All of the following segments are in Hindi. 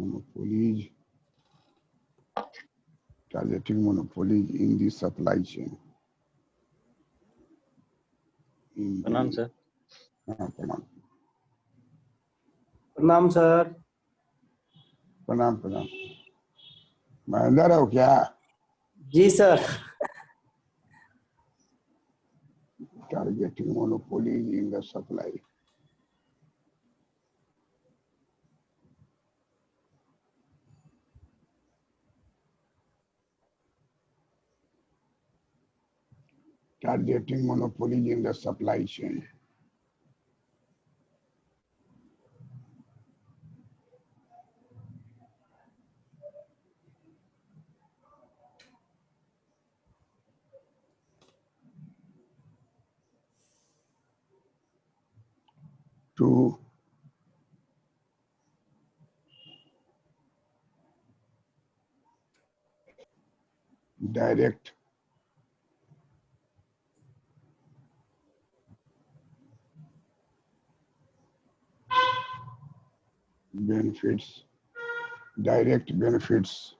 monopolies, targeting monopolies in the supply chain. प्रणाम सर। हाँ प्रणाम। प्रणाम सर। प्रणाम प्रणाम। महेंद्र हो क्या? जी sir. Targeting monopolies in the supply. Targeting monopolies in the supply chain. To direct benefits, direct benefits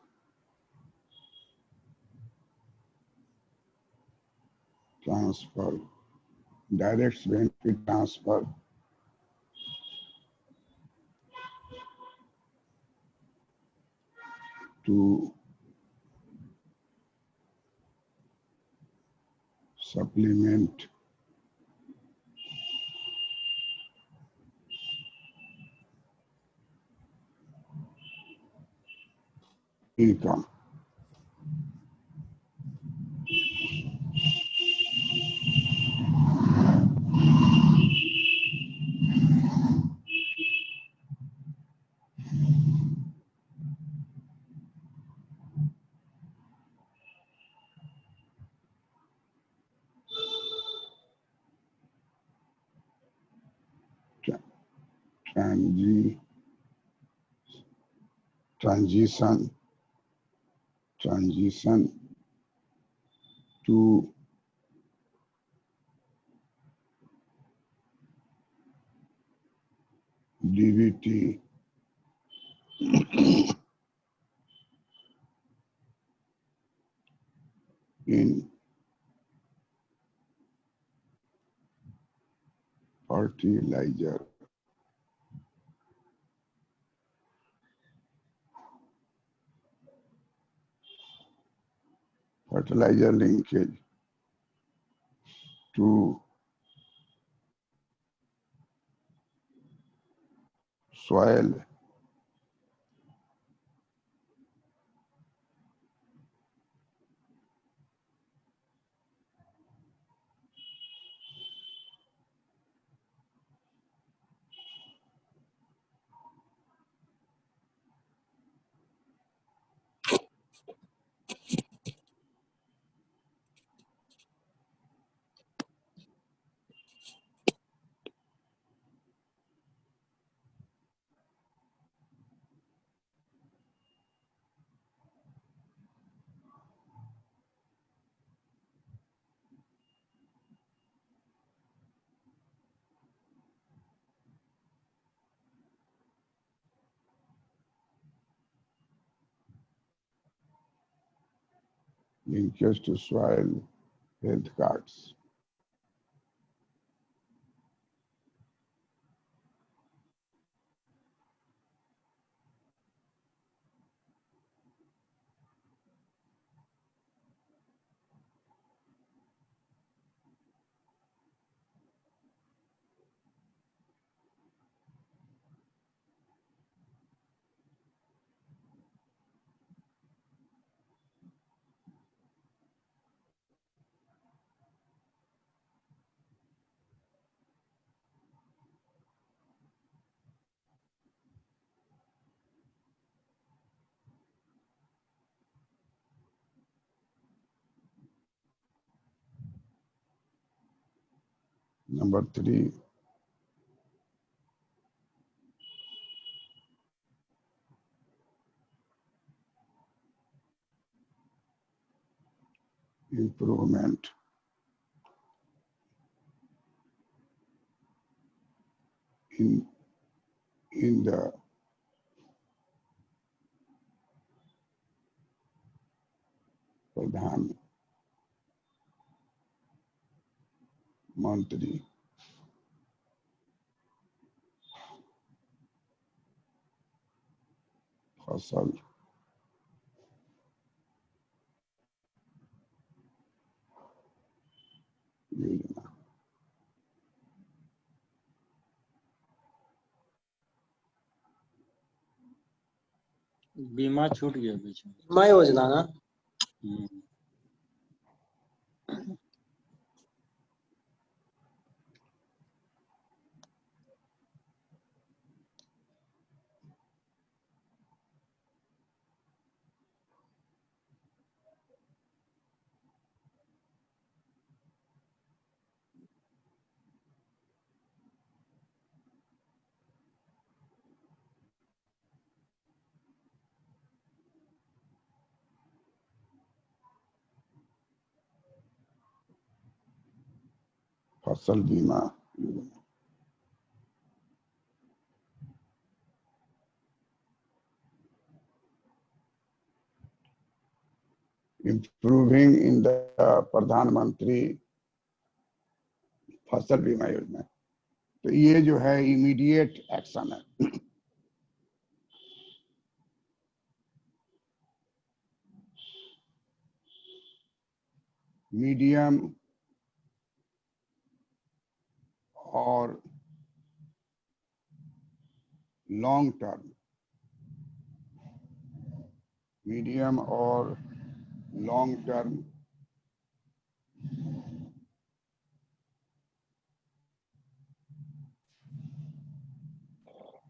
transfer, direct benefit transfer to supplement income. Transition to DBT in fertilizer. Fertilizer linkage to soil linkage to soil health cards. Number 3, improvement in the प्रधान मंत्री फसल योजना। बीमा छूट गया बीच में। बीमा योजना ना। हम्म। फसल बीमा योजना। इम्प्रूविंग इन द प्रधानमंत्री फसल बीमा योजना। तो ये जो है इमीडिएट एक्शन है। मीडियम और लॉन्ग टर्म, मीडियम और लॉन्ग टर्म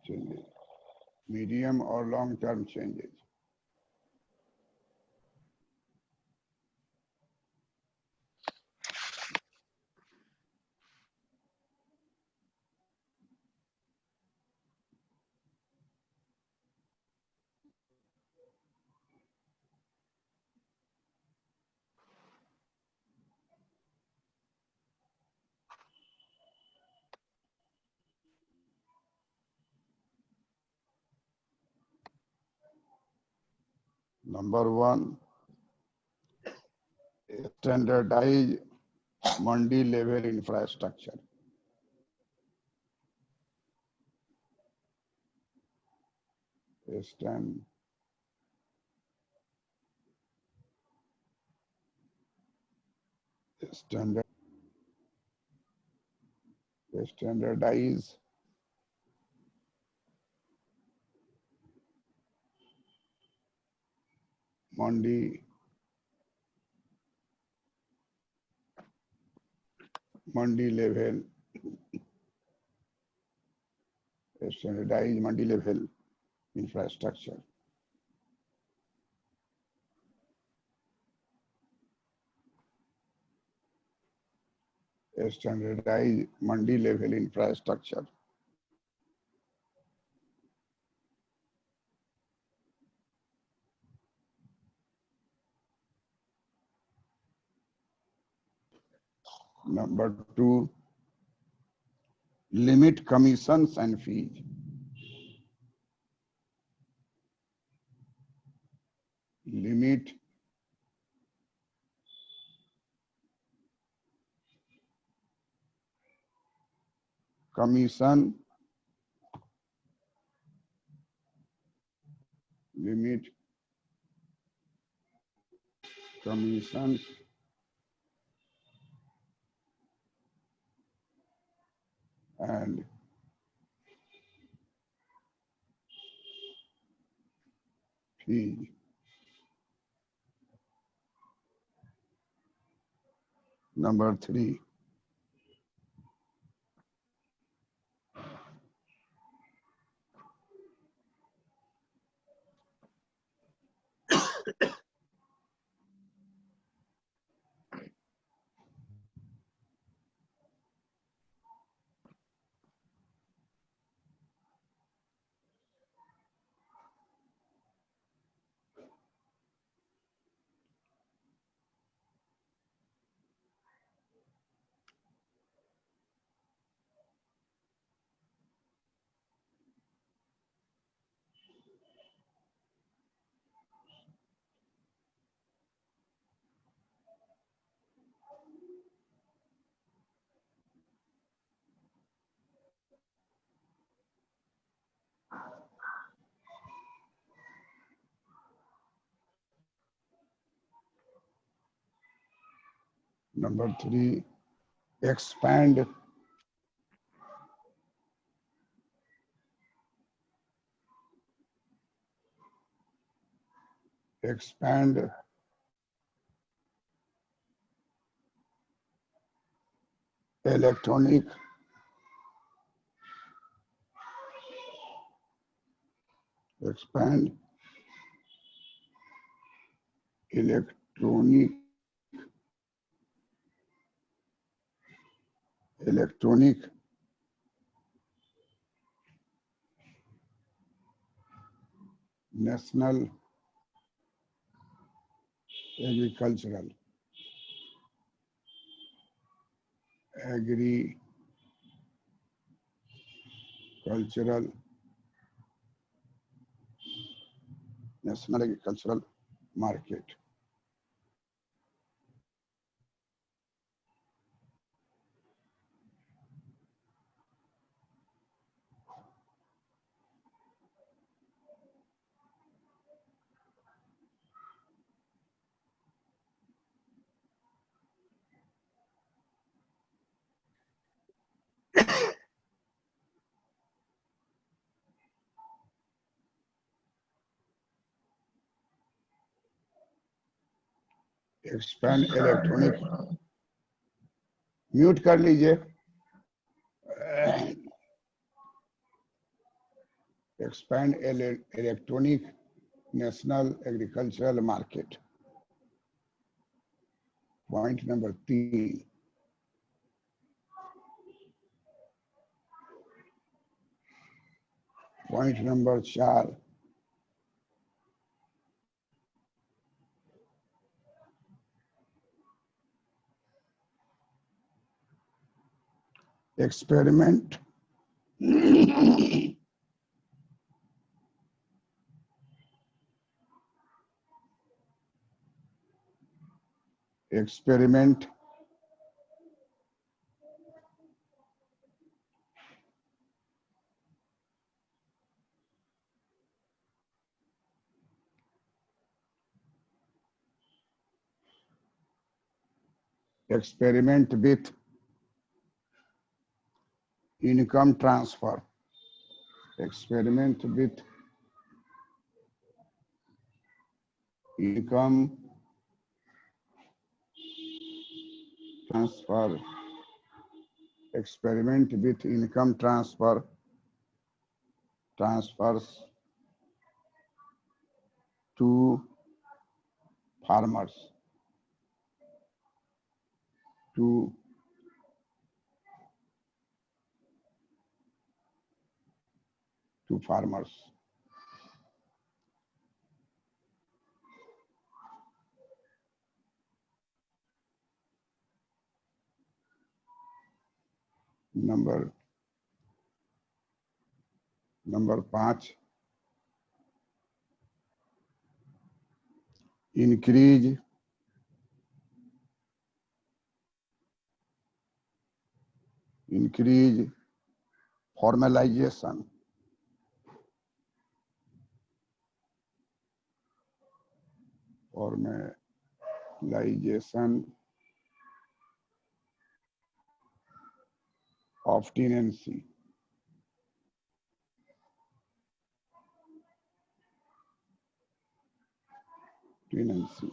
चेंजेस, मीडियम और long term changes. Number 1, standardise mandi level infrastructure. Standardise mandi level, standardise mandi level infrastructure. Standardise mandi level infrastructure. Number 2, limit commissions and fees. Limit commission, limit commissions and fee. Number 3, Number 3, expand electronic expand electronic national agricultural national agricultural market. Expand electronic mute कर लीजिए. Expand electronic national agricultural market. Point number 3. Point number 4. Experiment experiment with income transfer. Experiment with income transfer. Experiment with income transfers to farmers. To farmers. Number 5. Increase formalization of tenancy. Increase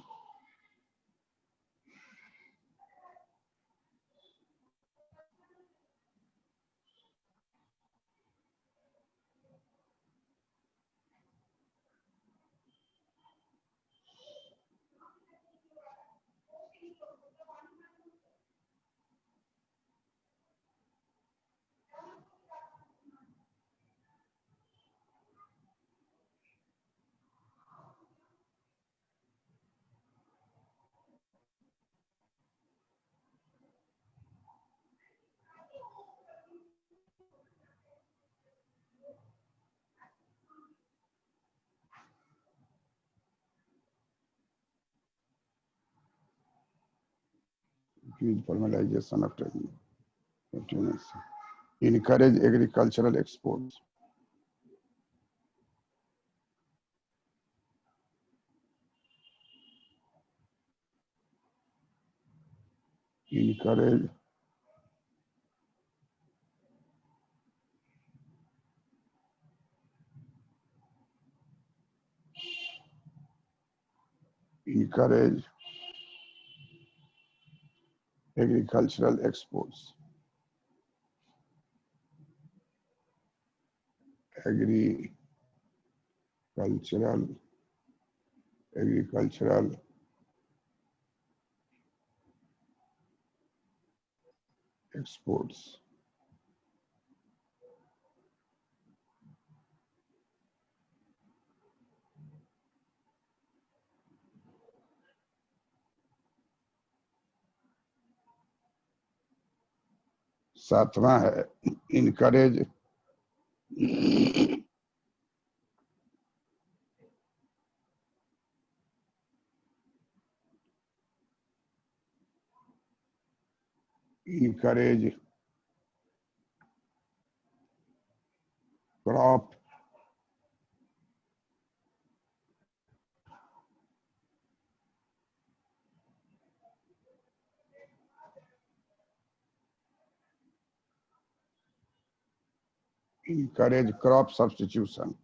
formalization of tenancy. Encourage agricultural exports. encourage encourage agricultural exports. Agricultural exports. सातवां है encourage encourage crop substitution.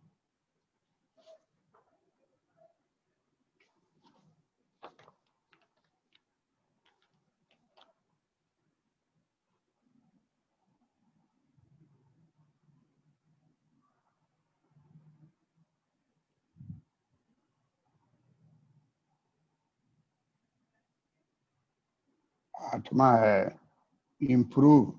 आठवां है improve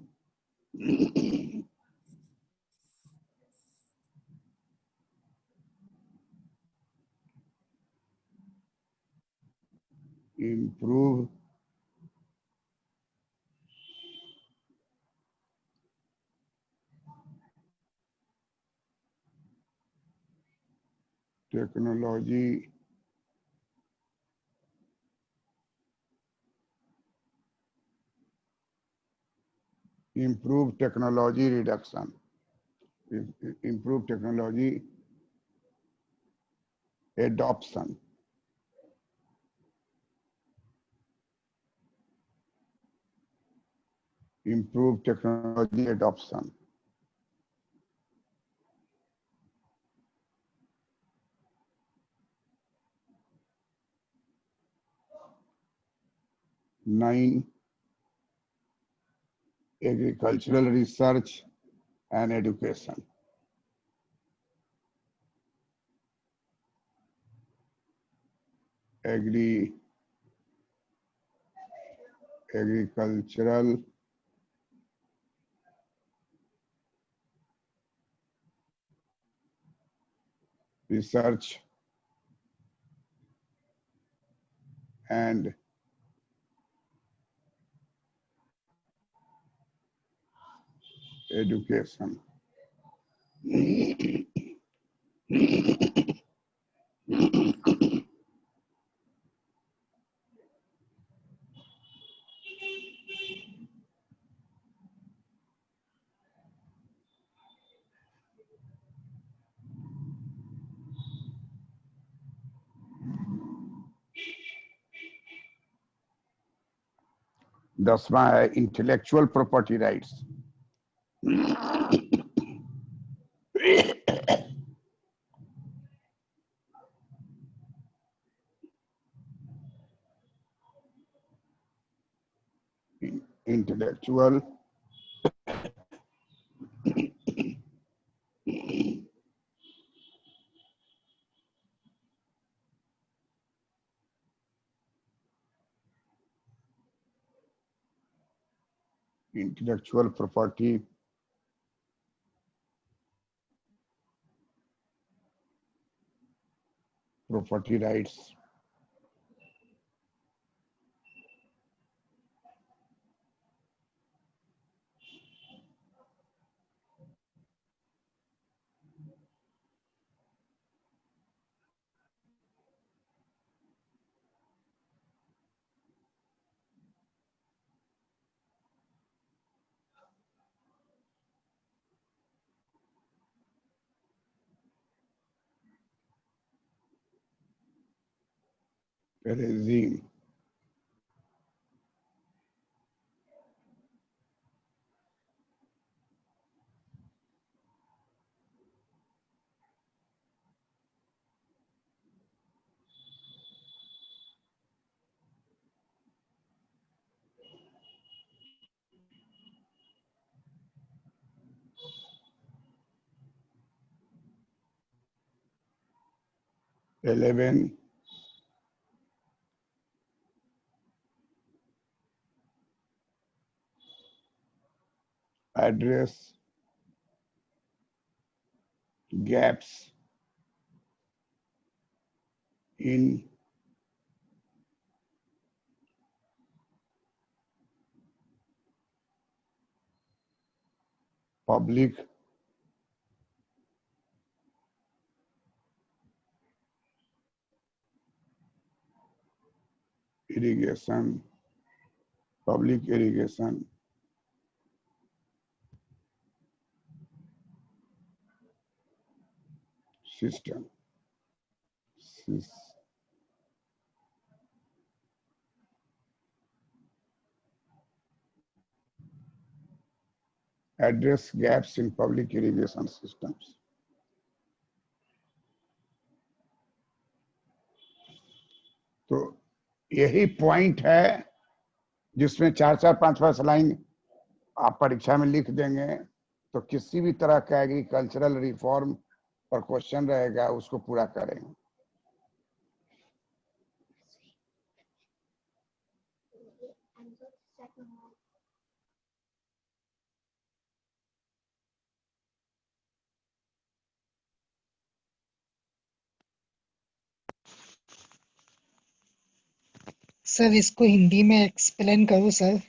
improve technology improve technology reduction, improve technology adoption. Improve technology adoption. Nine, agricultural research and education. Agricultural research and education. 10वां है intellectual property rights. Intellectual intellectual property rights. Regime. 11 address gaps in public irrigation system. Address gaps in public irrigation systems. तो यही पॉइंट है जिसमें 4-4, 5-5 लाइन आप परीक्षा में लिख देंगे तो किसी भी तरह का एग्रीकल्चरल रिफॉर्म पर क्वेश्चन रहेगा उसको पूरा करेंगे। सर इसको हिंदी में एक्सप्लेन करो सर।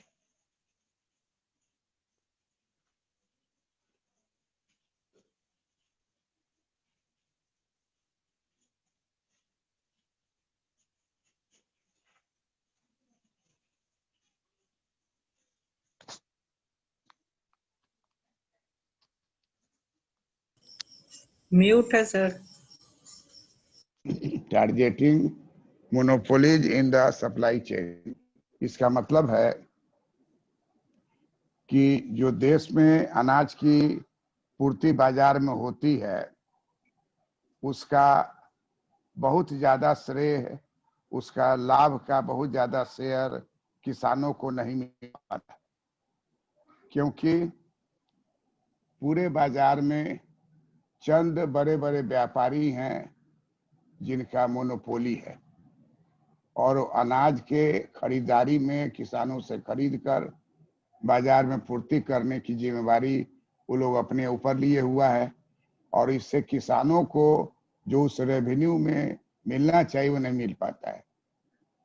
म्यूट है sir. Targeting monopolies in the supply chain. इसका मतलब है कि जो देश में अनाज की पूर्ति बाजार में होती है उसका बहुत ज्यादा श्रेय, उसका लाभ का बहुत ज्यादा शेयर किसानों को नहीं मिल पाता, क्योंकि पूरे बाजार में चंद बड़े बड़े व्यापारी हैं जिनका मोनोपोली है और अनाज के खरीदारी में किसानों से खरीद कर बाजार में पूर्ति करने की जिम्मेवारी वो लोग अपने ऊपर लिए हुआ है और इससे किसानों को जो उस रेवेन्यू में मिलना चाहिए वो नहीं मिल पाता है।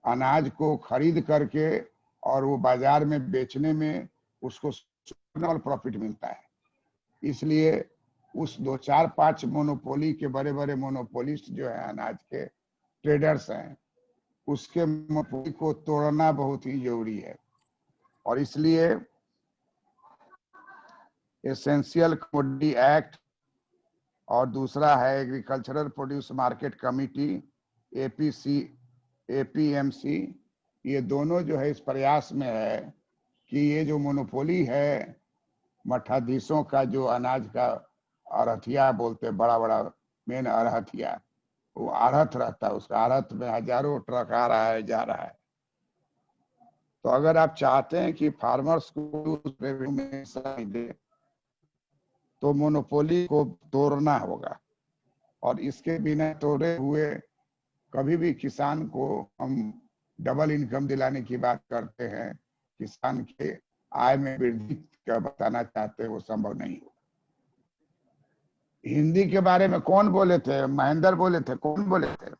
अनाज को खरीद करके और वो बाजार में बेचने में उसको प्रॉफिट मिलता है, इसलिए उस 2-4-5 मोनोपोली के बड़े बड़े मोनोपोलिस्ट जो है अनाज के ट्रेडर्स हैं उसके मोनोपोली को तोड़ना बहुत ही जरूरी है। और इसलिए एसेंशियल कमोडिटी एक्ट और दूसरा है agricultural produce market committee APMC, ये दोनों जो है इस प्रयास में है कि ये जो मोनोपोली है मठाधीशों का जो अनाज का अड़हथिया बोलते बड़ा बड़ा मेन अड़हथिया, वो आढ़त रहता है, उसका आढ़त में हजारों ट्रक आ रहा है जा रहा है। तो अगर आप चाहते हैं कि फार्मर्स को रेवेन्यू में हिस्सा दे तो मोनोपोली को तोड़ना होगा और इसके बिना तोड़े हुए कभी भी किसान को हम डबल इनकम दिलाने की बात करते हैं, किसान के आय में वृद्धि का बताना चाहते हैं, वो संभव नहीं हो। हिंदी के बारे में कौन बोले थे? महेंद्र बोले थे? कौन बोले थे?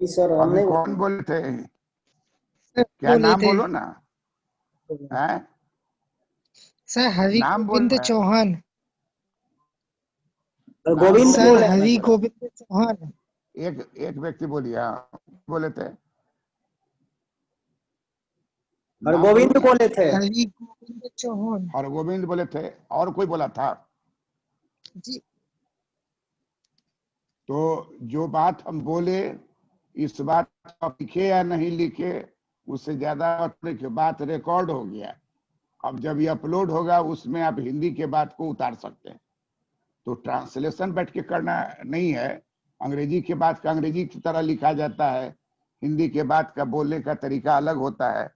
जी सर हमने कौन बोले थे? सर क्या बोले नाम थे बोलो ना है? सर हरि नाम बोल गोविंद रहे हैं। चौहान। गोविंद सर बोले हरि गोविंद चौहान। एक व्यक्ति बोलिए। हाँ बोले थे और नाम गोविंद बोलो ना। बोले थे। हरि गोविंद चौहान और गोविंद बोले थे और कोई बोला था? जी। तो जो बात हम बोले इस बात आप लिखे या नहीं लिखे उससे ज्यादा बात रिकॉर्ड हो गया। अब जब ये अपलोड होगा उसमें आप हिंदी के बात को उतार सकते हैं। तो ट्रांसलेशन बैठ के करना नहीं है, अंग्रेजी के बात का अंग्रेजी की तरह लिखा जाता है, हिंदी के बात का बोलने का तरीका अलग होता है।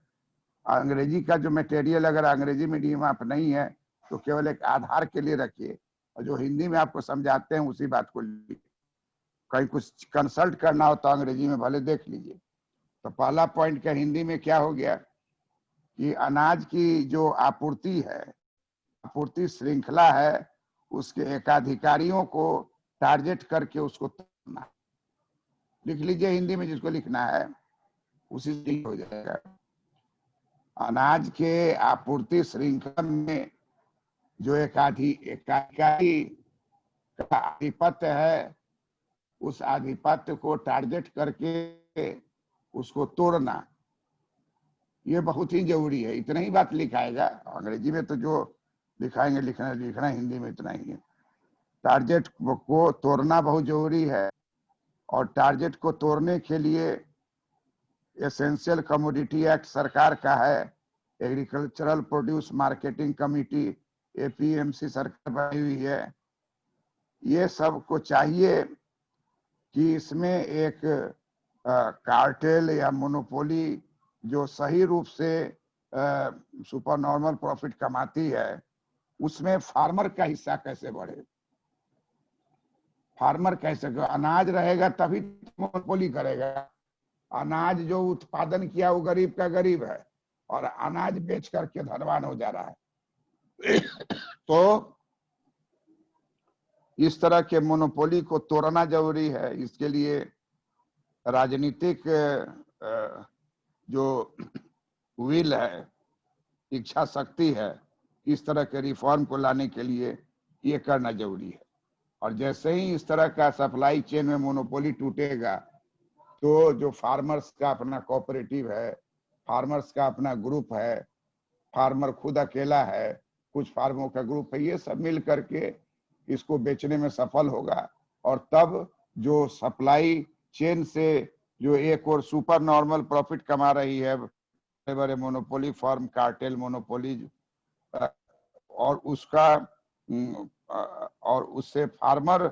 अंग्रेजी का जो मटेरियल अगर अंग्रेजी मीडियम आप नहीं है तो केवल एक आधार के लिए रखिए और जो हिंदी में आपको समझाते हैं उसी बात को लिखिए। कहीं कुछ कंसल्ट करना हो तो अंग्रेजी में भले देख लीजिए। तो पहला पॉइंट का हिंदी में क्या हो गया कि अनाज की जो आपूर्ति है, आपूर्ति श्रृंखला है, उसके एकाधिकारियों को टारगेट करके उसको तोड़ना। लिख लीजिए हिंदी में जिसको लिखना है, उसी से हो जाएगा। अनाज के आपूर्ति श्रृंखला में जो एकाधिकारी का आधिपत्य है, उस आधिपत्य को टारगेट करके उसको तोड़ना, ये बहुत ही जरूरी है। इतना ही बात लिखाएगा, अंग्रेजी में तो जो लिखाएंगे लिखना हिंदी में इतना ही है। टारगेट को तोड़ना बहुत जरूरी है, और टारगेट को तोड़ने के लिए एसेंशियल कमोडिटी एक्ट सरकार का है, agricultural produce marketing committee APMC सरकार बनाई हुई है। ये सबको चाहिए कि इसमें एक कार्टेल या मोनोपोली जो सही रूप से सुपर नॉर्मल प्रॉफिट कमाती है, उसमें फार्मर का हिस्सा कैसे बढ़े, फार्मर कैसे, अनाज रहेगा तभी मोनोपोली करेगा। अनाज जो उत्पादन किया वो गरीब का गरीब है, और अनाज बेच करके धनवान हो जा रहा है। तो इस तरह के मोनोपोली को तोड़ना जरूरी है। इसके लिए राजनीतिक जो विल है, इच्छा शक्ति है, इस तरह के रिफॉर्म को लाने के लिए ये करना जरूरी है। और जैसे ही इस तरह का सप्लाई चेन में मोनोपोली टूटेगा, तो जो फार्मर्स का अपना कोऑपरेटिव है, फार्मर्स का अपना ग्रुप है, फार्मर खुद अकेला है, कुछ फार्मों का ग्रुप है, ये सब मिल करके इसको बेचने में सफल होगा। और तब जो सप्लाई चेन से जो एक और सुपर नॉर्मल प्रॉफिट कमा रही है बड़े बड़े मोनोपोली फर्म, कार्टेल मोनोपोली, और उससे फार्मर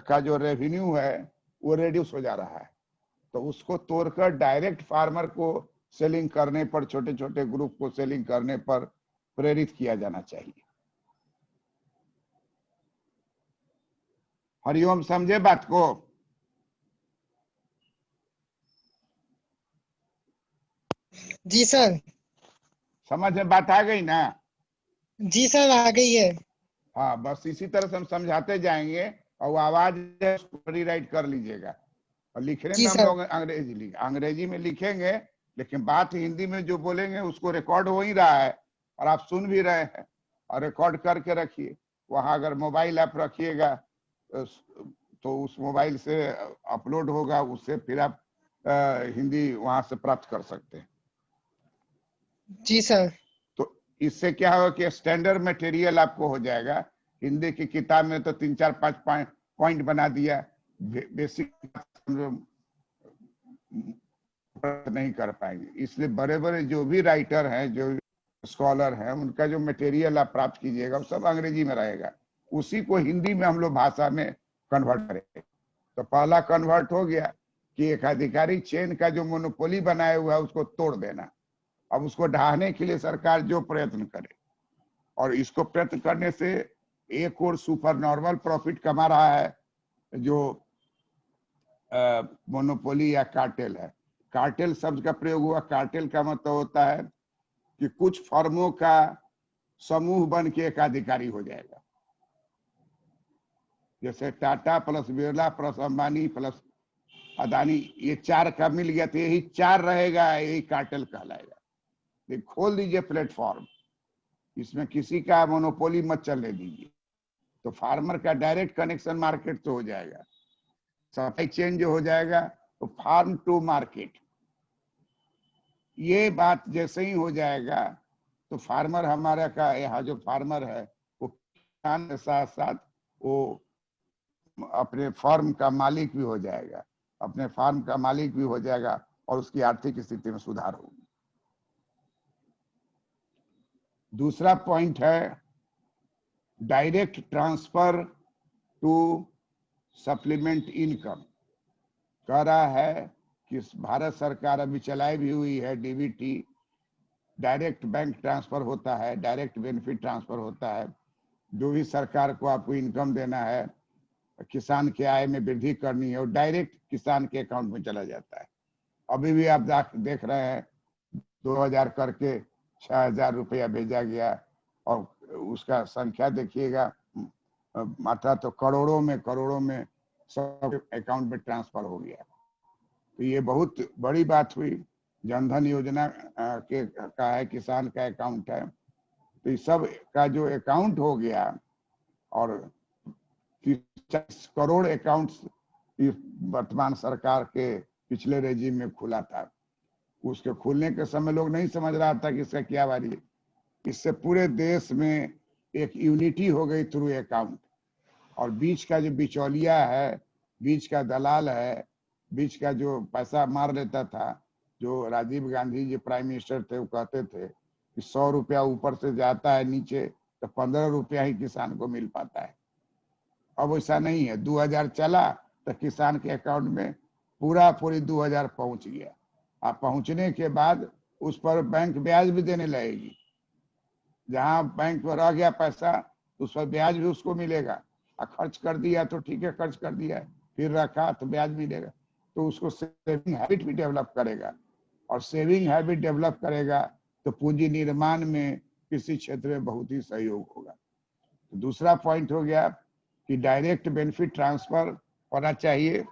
का जो रेवेन्यू है वो रिड्यूस हो जा रहा है। तो उसको तोड़कर डायरेक्ट फार्मर को सेलिंग करने पर, छोटे छोटे ग्रुप को सेलिंग करने पर प्रेरित किया जाना चाहिए। हरिओम, समझे बात को? जी सर। समझ में बात आ गई ना? जी सर, आ गई है। हाँ, बस इसी तरह से हम समझाते जाएंगे, और वो आवाज रीराइट कर लीजिएगा। और लिखने जी में हम सर। लोग अंग्रेजी में लिखेंगे, लेकिन बात हिंदी में जो बोलेंगे उसको रिकॉर्ड हो ही रहा है, और आप सुन भी रहे हैं, और रिकॉर्ड करके रखिए। वहां अगर मोबाइल ऐप रखिएगा तो उस मोबाइल से अपलोड होगा, उससे फिर आप हिंदी वहां से प्राप्त कर सकते हैं। जी सर। तो इससे क्या होगा कि स्टैंडर्ड मटेरियल आपको हो जाएगा। हिंदी की किताब में तो 3-4-5 पॉइंट बना दिया, बेसिक नहीं कर पाएंगे। इसलिए बड़े बड़े जो भी राइटर हैं, जो स्कॉलर हैं, उनका जो मटेरियल आप प्राप्त कीजिएगा वो सब अंग्रेजी में रहेगा, उसी को हिंदी में हम लोग भाषा में कन्वर्ट करेंगे। तो पहला कन्वर्ट हो गया कि एकाधिकारी चेन का जो मोनोपोली बनाया हुआ है उसको तोड़ देना। अब उसको ढाहने के लिए सरकार जो प्रयत्न करे, और इसको प्रयत्न करने से एक और सुपर नॉर्मल प्रॉफिट कमा रहा है जो मोनोपोली या कार्टेल है। कार्टेल शब्द का प्रयोग हुआ, कार्टेल का मतलब होता है कि कुछ फर्मों का समूह बन के एकाधिकारी हो जाएगा। जैसे Tata plus Birla plus Ambani plus Adani, ये चार का मिल गया तो यही चार रहेगा, यही कार्टेल कहलाएगा। खोल दीजिए प्लेटफॉर्म, इसमें किसी का मोनोपोली मत चलने दीजिए, तो फार्मर का डायरेक्ट कनेक्शन मार्केट से हो जाएगा, सप्लाई चेन जो हो जाएगा तो फार्म टू मार्केट। ये बात जैसे ही हो जाएगा तो फार्मर हमारा का, यहाँ जो फार्मर है वो किसान के साथ साथ वो अपने फार्म का मालिक भी हो जाएगा, अपने फार्म का मालिक भी हो जाएगा, और उसकी आर्थिक स्थिति में सुधार होगी। दूसरा पॉइंट है direct transfer to supplement income. कह रहा है कि भारत सरकार अभी चलाई भी हुई है डीबीटी, डायरेक्ट बैंक ट्रांसफर होता है, डायरेक्ट बेनिफिट ट्रांसफर होता है। जो भी सरकार को आपको इनकम देना है किसान के आय में वृद्धि करनी है और डायरेक्ट किसान के अकाउंट में चला जाता है। अभी भी आप देख रहे हैं 2000 करके 6000 रुपया भेजा गया और उसका संख्या देखिएगा, मात्रा तो करोड़ों में सब अकाउंट में ट्रांसफर हो गया। तो ये बहुत बड़ी बात हुई। जनधन योजना का है, किसान का अकाउंट है, तो इस सब का जो अकाउंट हो गया और 40 करोड़ अकाउंट्स वर्तमान सरकार के पिछले रेजिम में खुला था। उसके खुलने के समय लोग नहीं समझ रहा था कि इसका क्या वारी है। इससे पूरे देश में एक यूनिटी हो गई थ्रू अकाउंट, और बीच का जो बिचौलिया है, बीच का दलाल है, बीच का जो पैसा मार लेता था, जो राजीव गांधी जी प्राइम मिनिस्टर थे, वो कहते थे कि 100 रुपया ऊपर से जाता है नीचे तो 15 रुपया ही किसान को मिल पाता है। अब ऐसा नहीं है। 2000 चला तो किसान के अकाउंट में पूरी 2000 पहुंच गया। अब पहुंचने के बाद उस पर बैंक ब्याज भी देने लगेगी। जहां बैंक में रह गया पैसा उस पर ब्याज भी उसको मिलेगा। खर्च कर दिया तो ठीक है, खर्च कर दिया, फिर रखा तो ब्याज मिलेगा। तो उसको सेविंग हैबिट भी डेवलप करेगा, और सेविंग हैबिट डेवलप करेगा तो पूंजी निर्माण में किसी क्षेत्र में बहुत ही सहयोग होगा। तो दूसरा पॉइंट हो गया कि डायरेक्ट बेनिफिट ट्रांसफर होना चाहिए,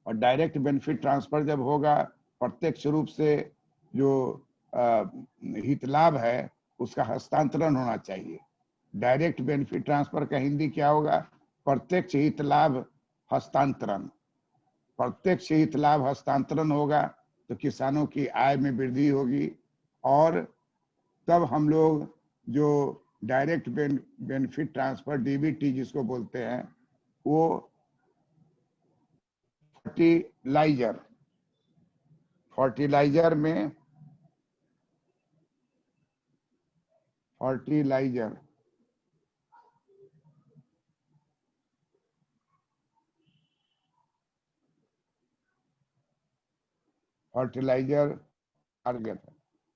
और डायरेक्ट बेनिफिट ट्रांसफर जब होगा, प्रत्यक्ष रूप से जो हित लाभ है उसका हस्तांतरण होना चाहिए। डायरेक्ट बेनिफिट ट्रांसफर का हिंदी क्या होगा? प्रत्यक्ष हित लाभ हस्तांतरण। प्रत्यक्ष हित लाभ हस्तांतरण होगा तो किसानों की आय में वृद्धि होगी, और तब हम लोग जो डायरेक्ट बेनिफिट ट्रांसफर डीबीटी जिसको बोलते हैं, वो फर्टिलाइजर में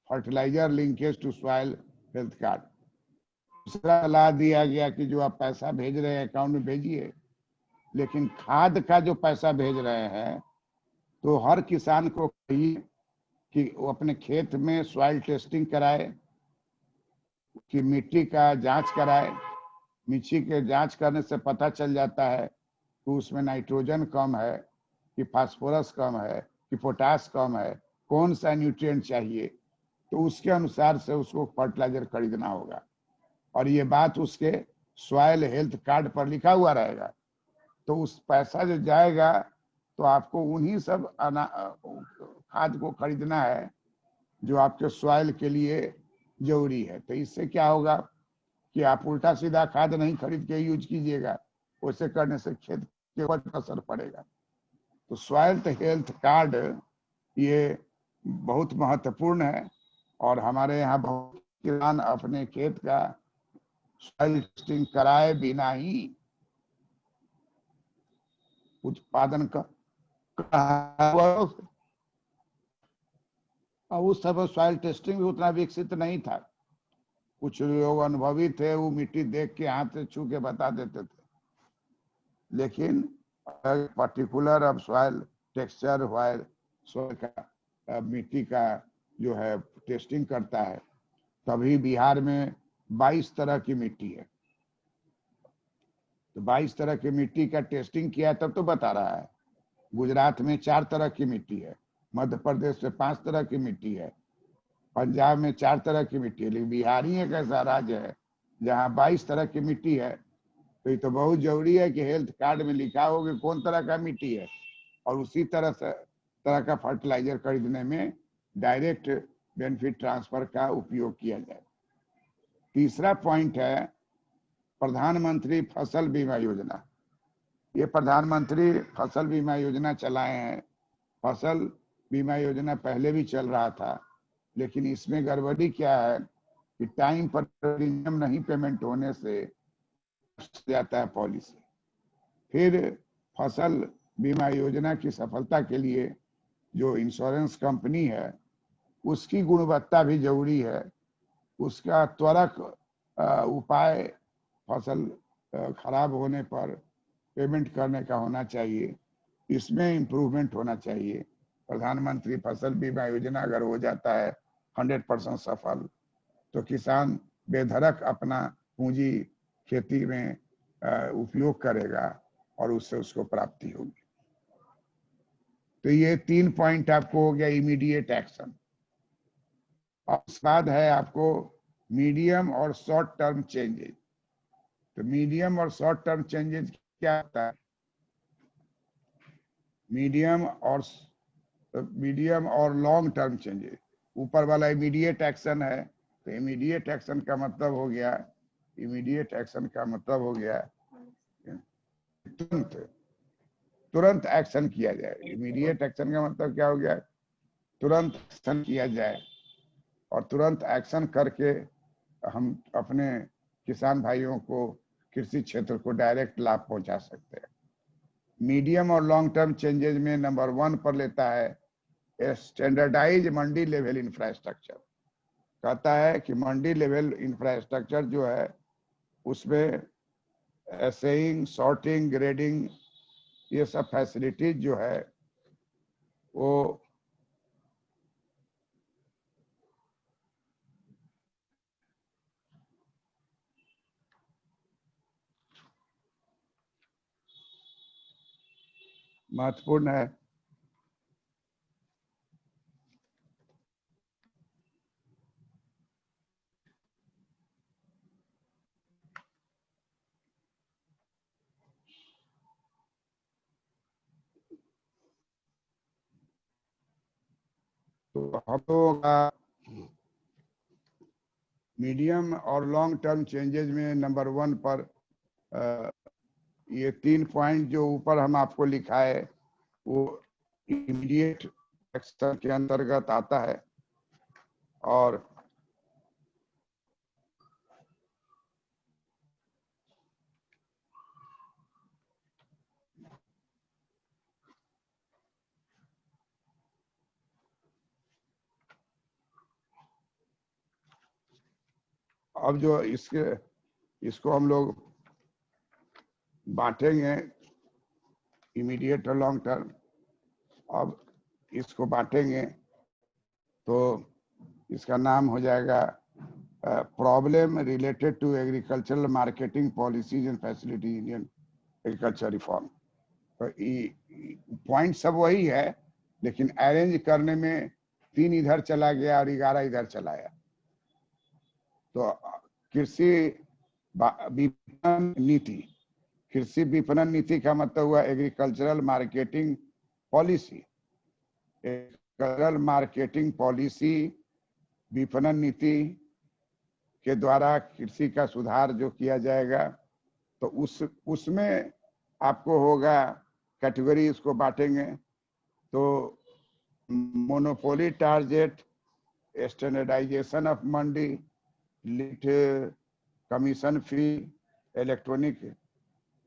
fertiliser linkage to soil health card. दूसरा सलाह दिया गया कि जो आप पैसा भेज रहे हैं अकाउंट में भेजिए, लेकिन खाद का जो पैसा भेज रहे हैं तो हर किसान को कहिए कि वो अपने खेत में सॉइल टेस्टिंग कराए, कि मिट्टी का जांच कराए। मिट्टी के जांच करने से पता चल जाता है कि उसमें नाइट्रोजन कम है, कि फास्फोरस कम है, कि पोटास कम है, कौन सा न्यूट्रिएंट चाहिए, तो उसके अनुसार से उसको फर्टिलाइजर खरीदना होगा। और ये बात उसके सॉइल हेल्थ कार्ड पर लिखा हुआ रहेगा। तो उस पैसा जो जाएगा तो आपको उन्हीं सब खाद को खरीदना है जो आपके सॉइल के लिए जरूरी है। तो इससे क्या होगा कि आप उल्टा सीधा खाद नहीं खरीद के यूज कीजिएगा, वैसे करने से खेत के ऊपर असर पड़ेगा। तो सॉइल हेल्थ कार्ड ये बहुत महत्वपूर्ण है, और हमारे यहाँ बहुत किसान अपने खेत का सॉइल टेस्टिंग कराए बिना ही उत्पादन का उस समय सॉइल टेस्टिंग भी उतना विकसित नहीं था। कुछ लोग अनुभवी थे, वो मिट्टी देख के हाथ से छू के बता देते थे, लेकिन पर्टिकुलर अब सॉइल टेक्सचर सॉइल का मिट्टी का जो है टेस्टिंग करता है। तभी बिहार में 22 तरह की मिट्टी है, तो 22 तरह की मिट्टी का टेस्टिंग किया तब तो बता रहा है। गुजरात में 4 तरह की मिट्टी है, मध्य प्रदेश में 5 तरह की मिट्टी है, पंजाब में 4 तरह की मिट्टी है, लेकिन बिहार ही एक ऐसा राज्य है जहाँ 22 तरह की मिट्टी है। तो ये तो बहुत जरूरी है कि हेल्थ कार्ड में लिखा हो कि कौन तरह का मिट्टी है, और उसी तरह का फर्टिलाइजर खरीदने में डायरेक्ट बेनिफिट ट्रांसफर का उपयोग किया जाए। तीसरा पॉइंट है प्रधानमंत्री फसल बीमा योजना। ये प्रधानमंत्री फसल बीमा योजना चलाए हैं। फसल बीमा योजना पहले भी चल रहा था, लेकिन इसमें गड़बड़ी क्या है कि टाइम पर प्रीमियम नहीं पेमेंट होने से जाता है पॉलिसी। फिर फसल बीमा योजना की सफलता के लिए जो इंश्योरेंस कंपनी है उसकी गुणवत्ता भी जरूरी है, उसका त्वरक उपाय फसल खराब होने पर पेमेंट करने का होना चाहिए, इसमें इम्प्रूवमेंट होना चाहिए। प्रधानमंत्री फसल बीमा योजना अगर हो जाता है 100% सफल, तो किसान बेधड़क अपना पूंजी खेती में उपयोग करेगा और उससे उसको प्राप्ति होगी। तो ये 3 पॉइंट आपको हो गया इमीडिएट एक्शन। और उसके बाद है आपको मीडियम और शॉर्ट टर्म चेंजेस। तो मीडियम और शॉर्ट टर्म चेंजेस क्या होता है? मीडियम और लॉन्ग टर्म चेंजेस। ऊपर वाला इमीडिएट एक्शन है, तो इमीडिएट एक्शन का मतलब हो गया तुरंत एक्शन किया जाए। इमीडिएट एक्शन का मतलब क्या हो गया? तुरंत एक्शन किया जाए, और तुरंत एक्शन करके हम अपने किसान भाइयों को, कृषि क्षेत्र को डायरेक्ट लाभ पहुंचा सकते हैं। मीडियम और लॉन्ग टर्म चेंजेस में नंबर 1 पर लेता है स्टैंडर्डाइज मंडी लेवल इंफ्रास्ट्रक्चर। कहता है कि मंडी लेवल इंफ्रास्ट्रक्चर जो है उसमें एसेइंग, सॉर्टिंग, ग्रेडिंग, ये सब फैसिलिटीज जो है वो महत्वपूर्ण है। तो हम लोगों का मीडियम और लॉन्ग टर्म चेंजेस में नंबर 1 पर ये 3 पॉइंट जो ऊपर हम आपको लिखा है वो इमीडिएट एक्शन के अंतर्गत आता है। और अब जो इसको हम लोग बांटेंगे इमीडिएट और लॉन्ग टर्म। अब इसको बांटेंगे तो इसका नाम हो जाएगा problem related to agricultural marketing policies and facility Indian agriculture reform. तो पॉइंट सब वही है, लेकिन अरेंज करने में 3 इधर चला गया और 11 इधर चलाया। तो कृषि विपणन नीति, कृषि विपणन नीति का मतलब हुआ agricultural marketing policy. Agricultural marketing policy विपणन नीति के द्वारा कृषि का सुधार जो किया जाएगा, तो उसमें आपको होगा कैटेगरी, इसको बांटेंगे तो monopoly target, standardisation of mandi, lead commission fee, electronic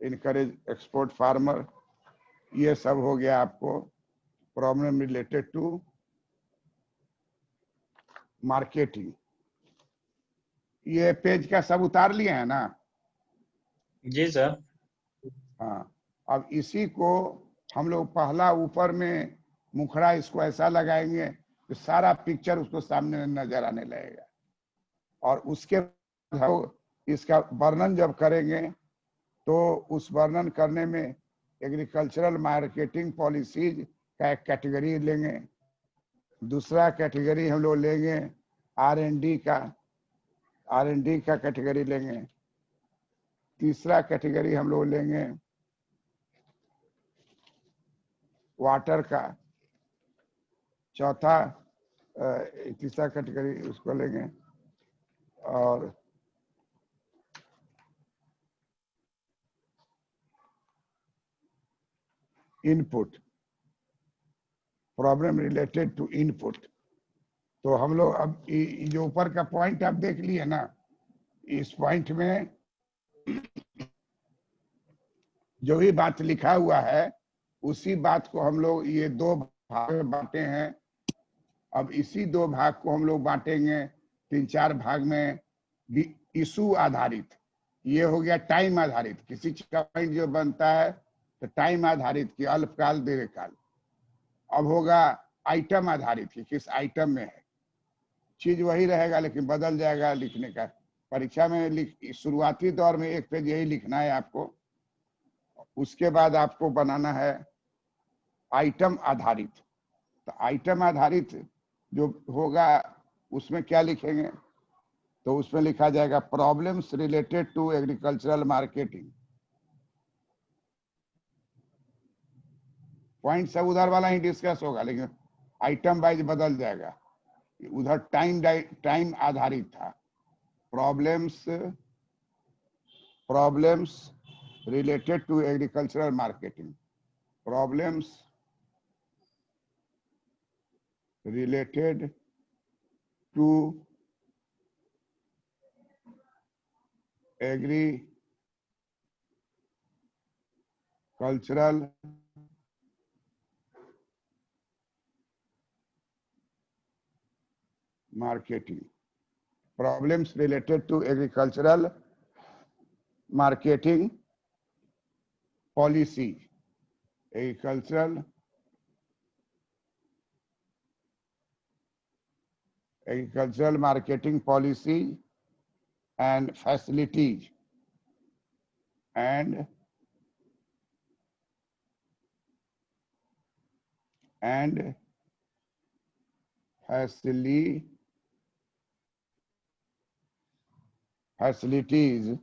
encourage export farmer, ये सब हो गया आपको प्रॉब्लम रिलेटेड टू मार्केटिंग। ये पेज का सब उतार लिए हैं ना? जी सर। हाँ, अब इसी को हम लोग पहला ऊपर में मुखड़ा इसको ऐसा लगाएंगे तो सारा पिक्चर उसको सामने नजर आने लगेगा, और उसके बाद इसका वर्णन जब करेंगे तो उस वर्णन करने में एग्रीकल्चरल मार्केटिंग पॉलिसीज का एक कैटेगरी लेंगे, दूसरा कैटेगरी हम लोग लेंगे R&D का कैटेगरी लेंगे, तीसरा कैटेगरी हम लोग लेंगे वाटर का, चौथा तीसरा कैटेगरी उसको लेंगे, और input, problem related to input. तो हम लोग अब जो ऊपर का पॉइंट आप देख लिए ना, इस पॉइंट में जो भी बात लिखा हुआ है उसी बात को हम लोग ये 2 भाग में बांटे हैं। अब इसी 2 भाग को हम लोग बांटेंगे 3-4 भाग में इशू आधारित, ये हो गया टाइम आधारित, किसी चीज का पॉइंट जो बनता है तो टाइम आधारित की अल्पकाल दीर्घकाल। अब होगा आइटम आधारित की किस आइटम में है, चीज वही रहेगा लेकिन बदल जाएगा लिखने का। परीक्षा में शुरुआती दौर में एक पेज यही लिखना है आपको, उसके बाद आपको बनाना है आइटम आधारित। तो आइटम आधारित जो होगा उसमें क्या लिखेंगे, तो उसमें लिखा जाएगा problems related to agricultural marketing. Point सब उधर वाला ही डिस्कस होगा लेकिन आइटम वाइज बदल जाएगा। उधर टाइम आधारित था, problems related to agricultural marketing, problems related to agricultural marketing, problems related to agricultural marketing policy, agricultural marketing policy and facilities and facilities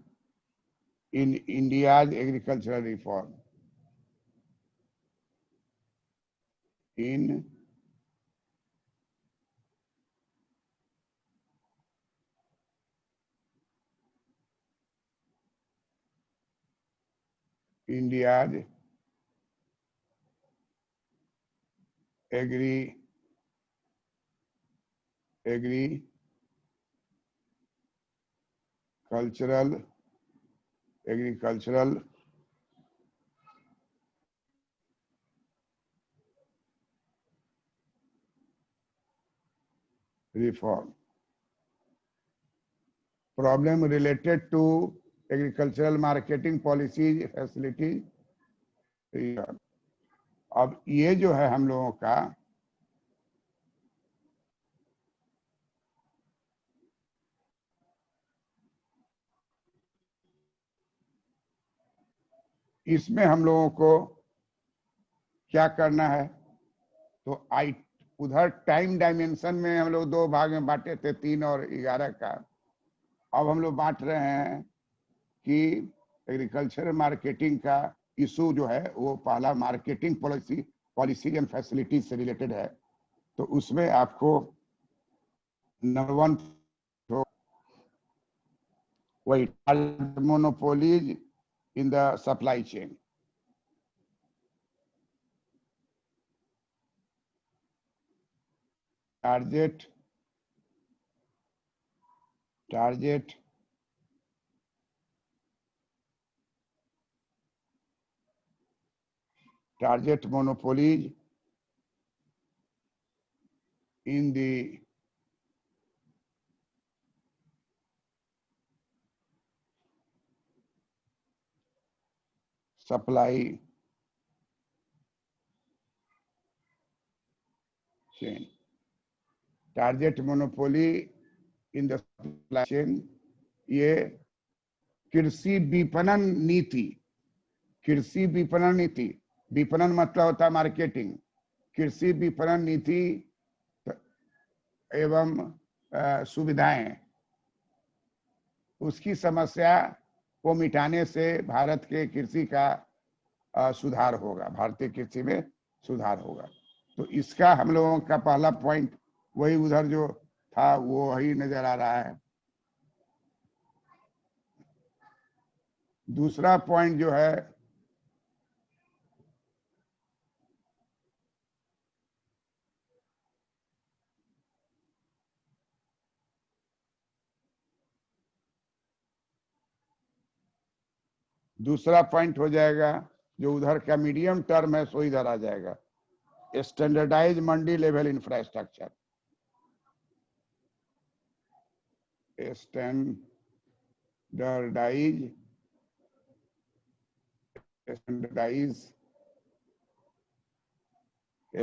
in India's agricultural reform. In India's agricultural reform. Problem related to agricultural marketing policies, facilities. अब ये जो है हम लोगों का इसमें हम लोगों को क्या करना है, तो उधर टाइम डायमेंशन में हम लोग दो भाग में बांटे थे, 3 और 11 का। अब हम लोग बांट रहे हैं कि एग्रीकल्चर मार्केटिंग का इशू जो है वो पहला मार्केटिंग पॉलिसी एंड फैसिलिटीज से रिलेटेड है। तो उसमें आपको नंबर 1 वही monopolies in the supply chain, target monopolies in the supply chain, target monopoly in the supply chain. ये कृषि विपणन नीति, विपणन मतलब होता है मार्केटिंग, कृषि विपणन नीति एवं सुविधाएं, उसकी समस्या को मिटाने से भारत के कृषि का सुधार होगा, भारतीय कृषि में सुधार होगा। तो इसका हम लोगों का पहला पॉइंट वही उधर जो था वो वही नजर आ रहा है। दूसरा पॉइंट जो है दूसरा पॉइंट हो जाएगा जो उधर का मीडियम टर्म है सो इधर आ जाएगा, standardise mandi level infrastructure,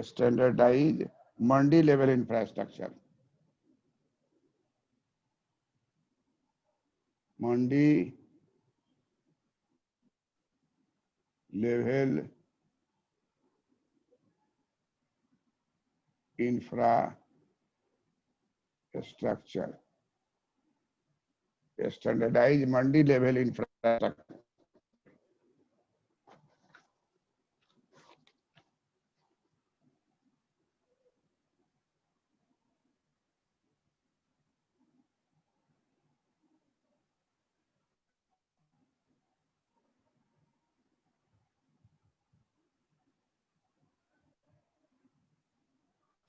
standardise mandi level infrastructure, मंडी level infrastructure, standardise mandi level infrastructure.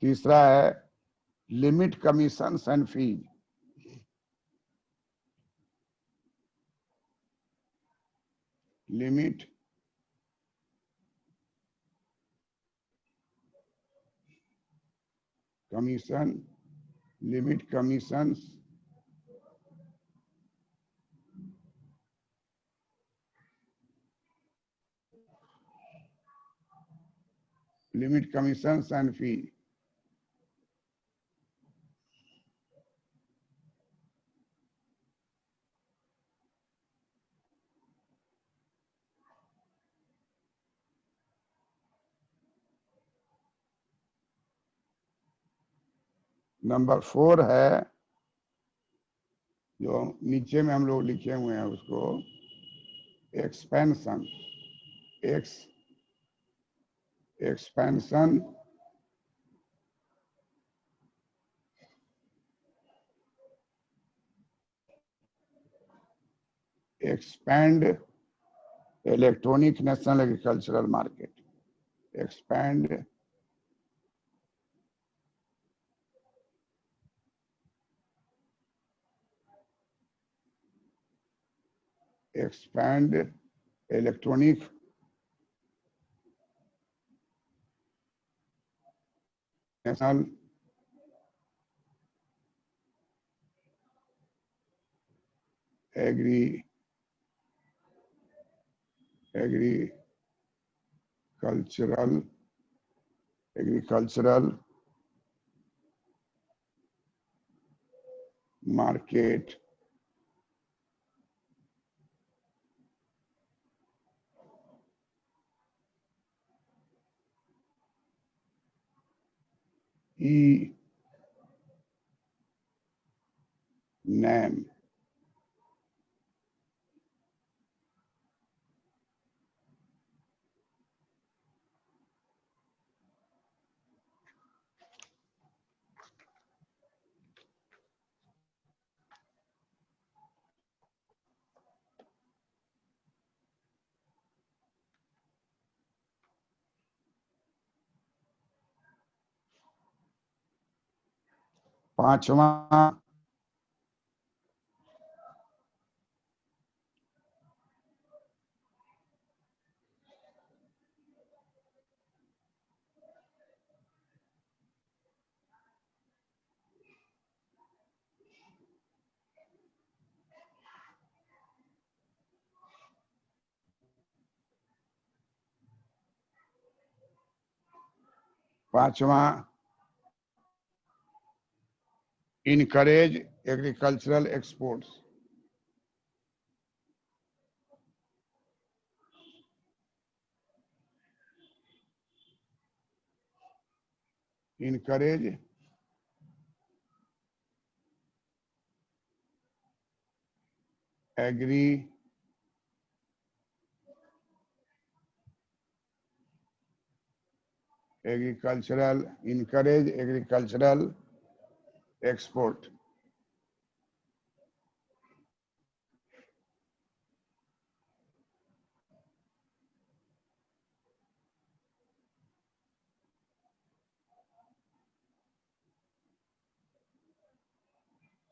तीसरा है limit commissions and fees, limit commission, limit commissions and fee. Number 4 है जो नीचे में हम लोग लिखे हुए हैं उसको, expansion, expansion expand electronic national agricultural market, expand electronic national agricultural market NAM। पांचवा encourage agricultural exports, encourage agricultural export।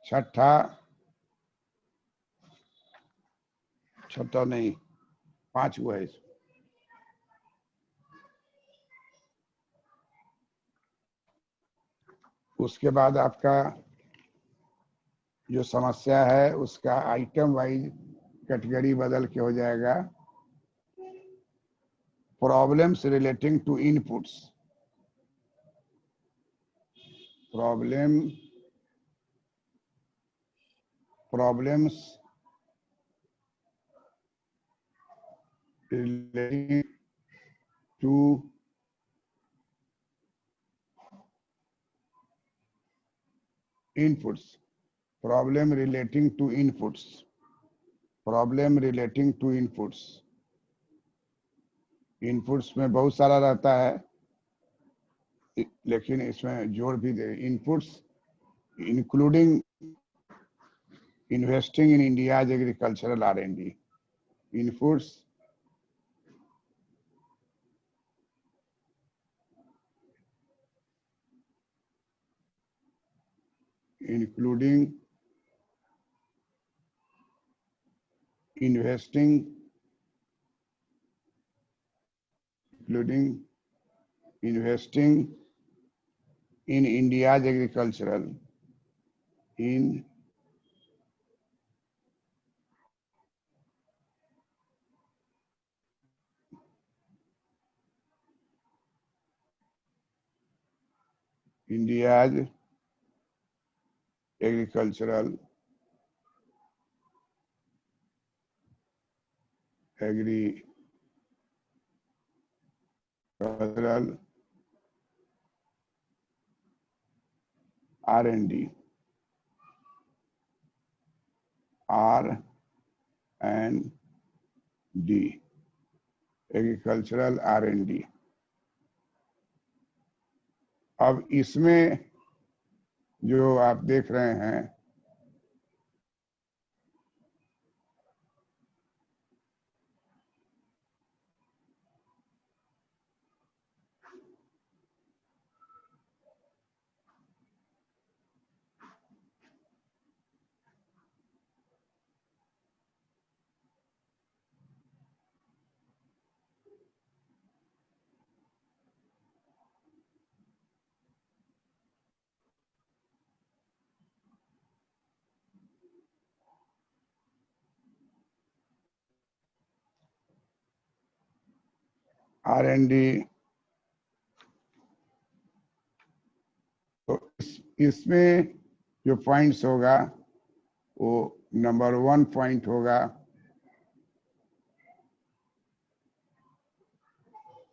छठा नहीं, 5 हुआ है। उसके बाद आपका जो समस्या है उसका आइटम वाइज कैटेगरी बदल के हो जाएगा problems relating to inputs, problems relating to inputs, problem relating to inputs, problem relating to inputs. Inputs में बहुत सारा रहता है, लेकिन इसमें जोड़ भी दे inputs including investing in India's agricultural R&D. Inputs including investing in India's agricultural in India's agricultural R&D, agricultural R&D. अब इसमें जो आप देख रहे हैं R&D, तो इसमें जो पॉइंट्स होगा वो नंबर 1 पॉइंट होगा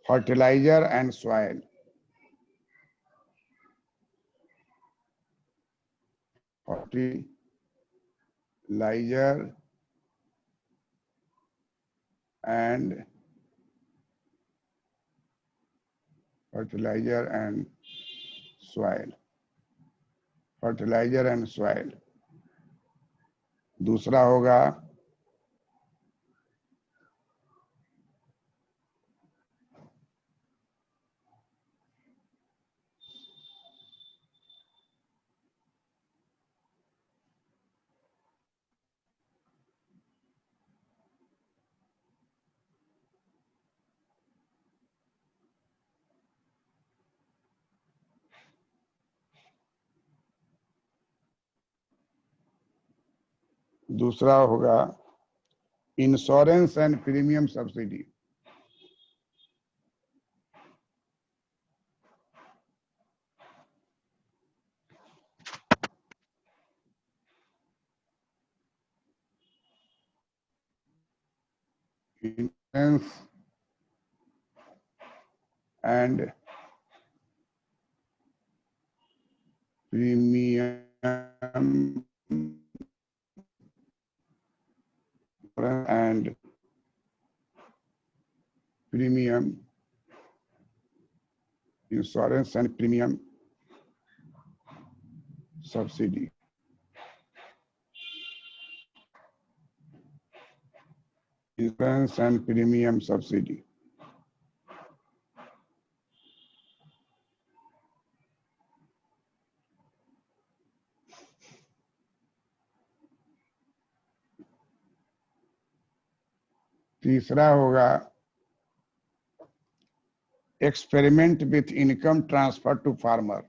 fertiliser and soil. Fertiliser and soil. Fertiliser and soil. दूसरा होगा insurance and premium subsidy. Insurance and premium and premium insurance and premium subsidy. Insurance and premium subsidy. तीसरा होगा experiment with income transfer to farmer.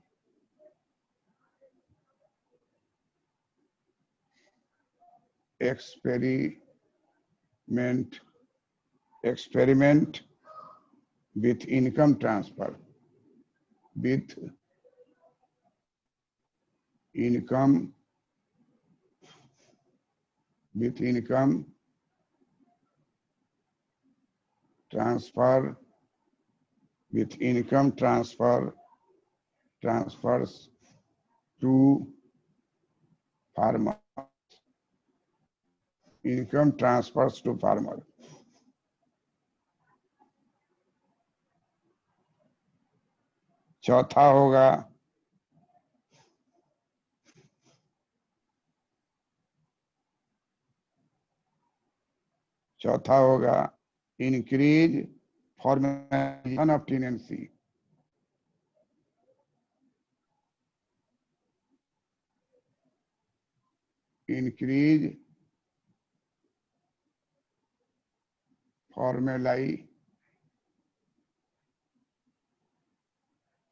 experiment with income transfer, with income transfer, transfers to farmer, income transfers to farmer. चौथा होगा increase formation of tenancy, increase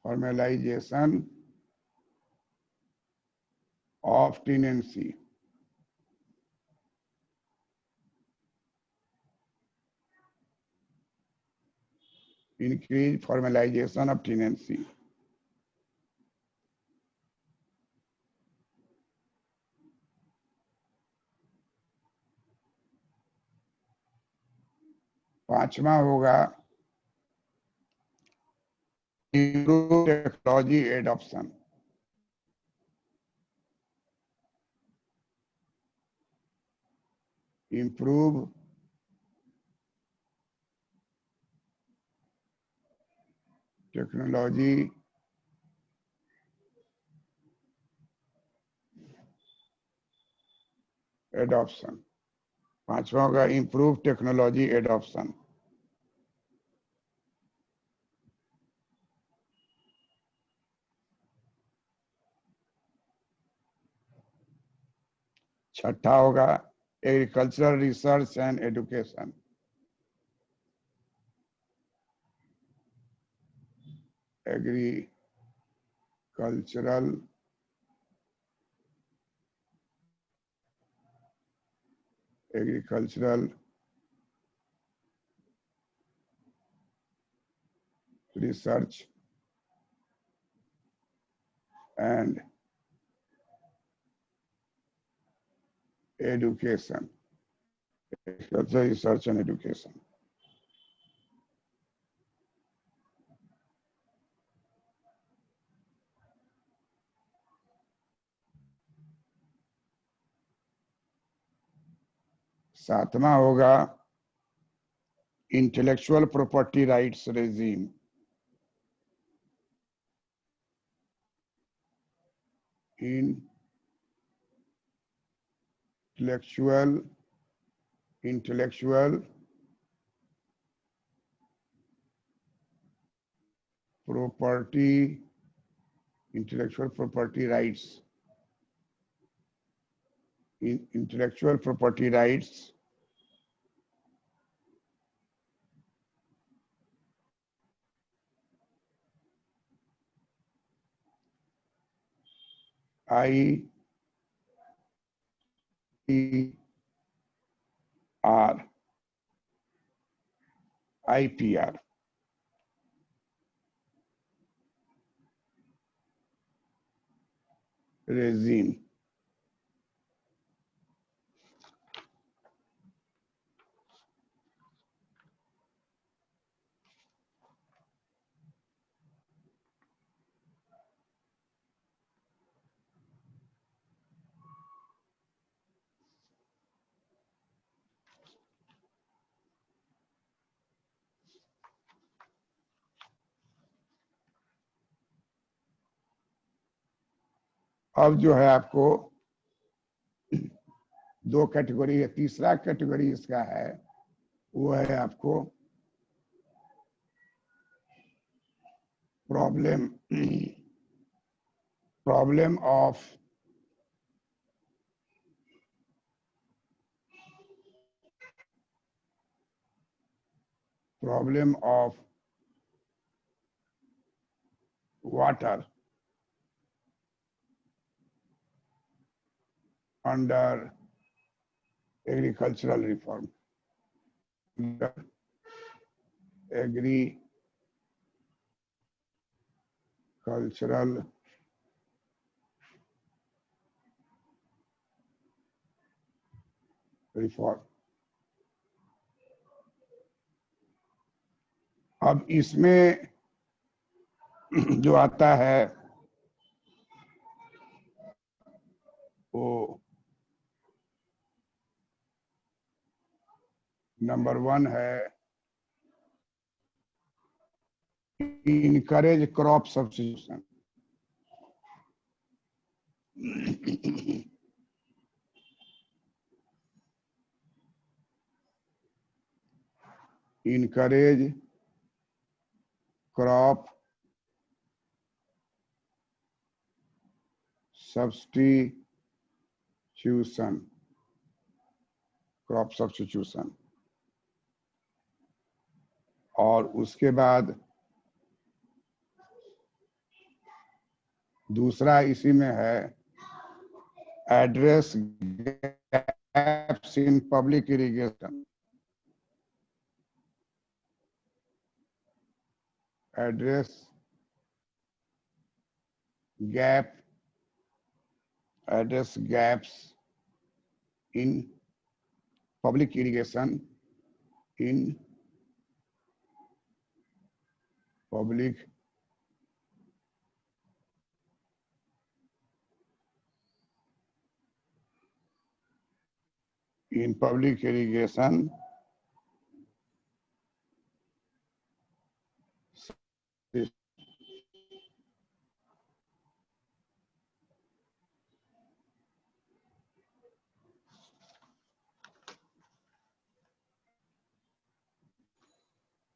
formalization of tenancy, increase formalization of tenancy. पांचवा होगा improve technology adoption, improve technology adoption. पांचवा होगा improve technology adoption. छठा होगा agricultural research and education, agricultural research and education, agricultural research and education. सातवां होगा intellectual property rights regime, intellectual property rights, intellectual property rights IPR regime. अब जो है आपको दो कैटेगरी है, तीसरा कैटेगरी इसका है वो है आपको problem of water under agricultural reform, agricultural reform. अब इसमें जो आता है वो नंबर 1 है encourage crop substitution. encourage crop substitution, crop substitution. और उसके बाद दूसरा इसी में है address gaps in public irrigation, address gaps in public irrigation in public irrigation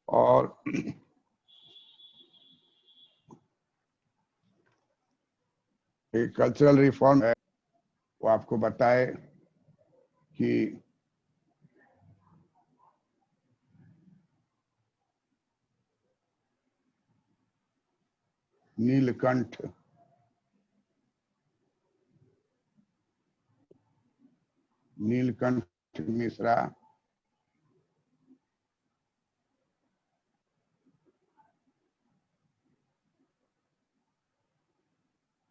और एक कल्चरल रिफॉर्म है, वो आपको बताए कि Neelkanth Mishra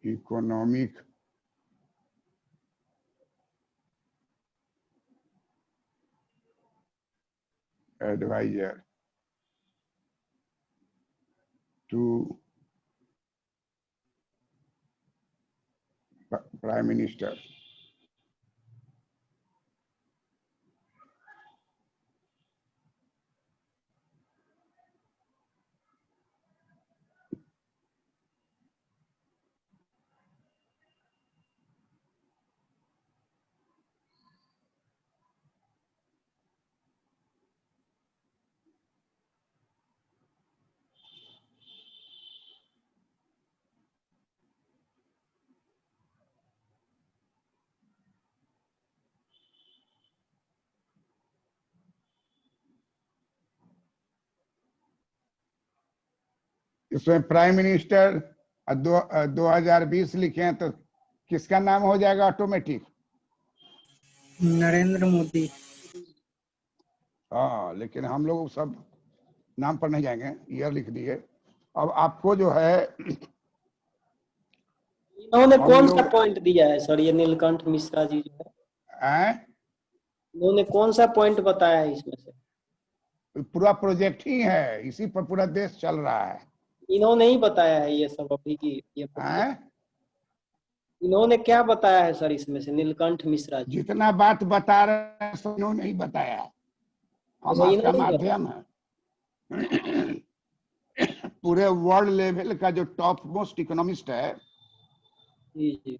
economic adviser to prime minister. इसमें प्राइम मिनिस्टर 2020 लिखे हैं तो किसका नाम हो जाएगा ऑटोमेटिक? नरेंद्र मोदी। हाँ, लेकिन हम लोग सब नाम पर नहीं जाएंगे, ईयर लिख दिए। अब आपको जो है इन्होंने कौन सा पॉइंट दिया है सर, ये नीलकंठ मिश्रा जी जो है, इन्होंने कौन सा पॉइंट बताया है इसमें से? पूरा प्रोजेक्ट ही है, इसी पर पूरा देश चल रहा है। इन्होंने ही बताया है ये सब अभी की ये इन्होंने क्या बताया है सर इसमें से, नीलकंठ मिश्रा जी? जितना बात बता रहे हैं सब इन्होंने नहीं बताया, हम आपका माध्यम है। पूरे वर्ल्ड लेवल का जो टॉप मोस्ट इकोनॉमिस्ट है जी,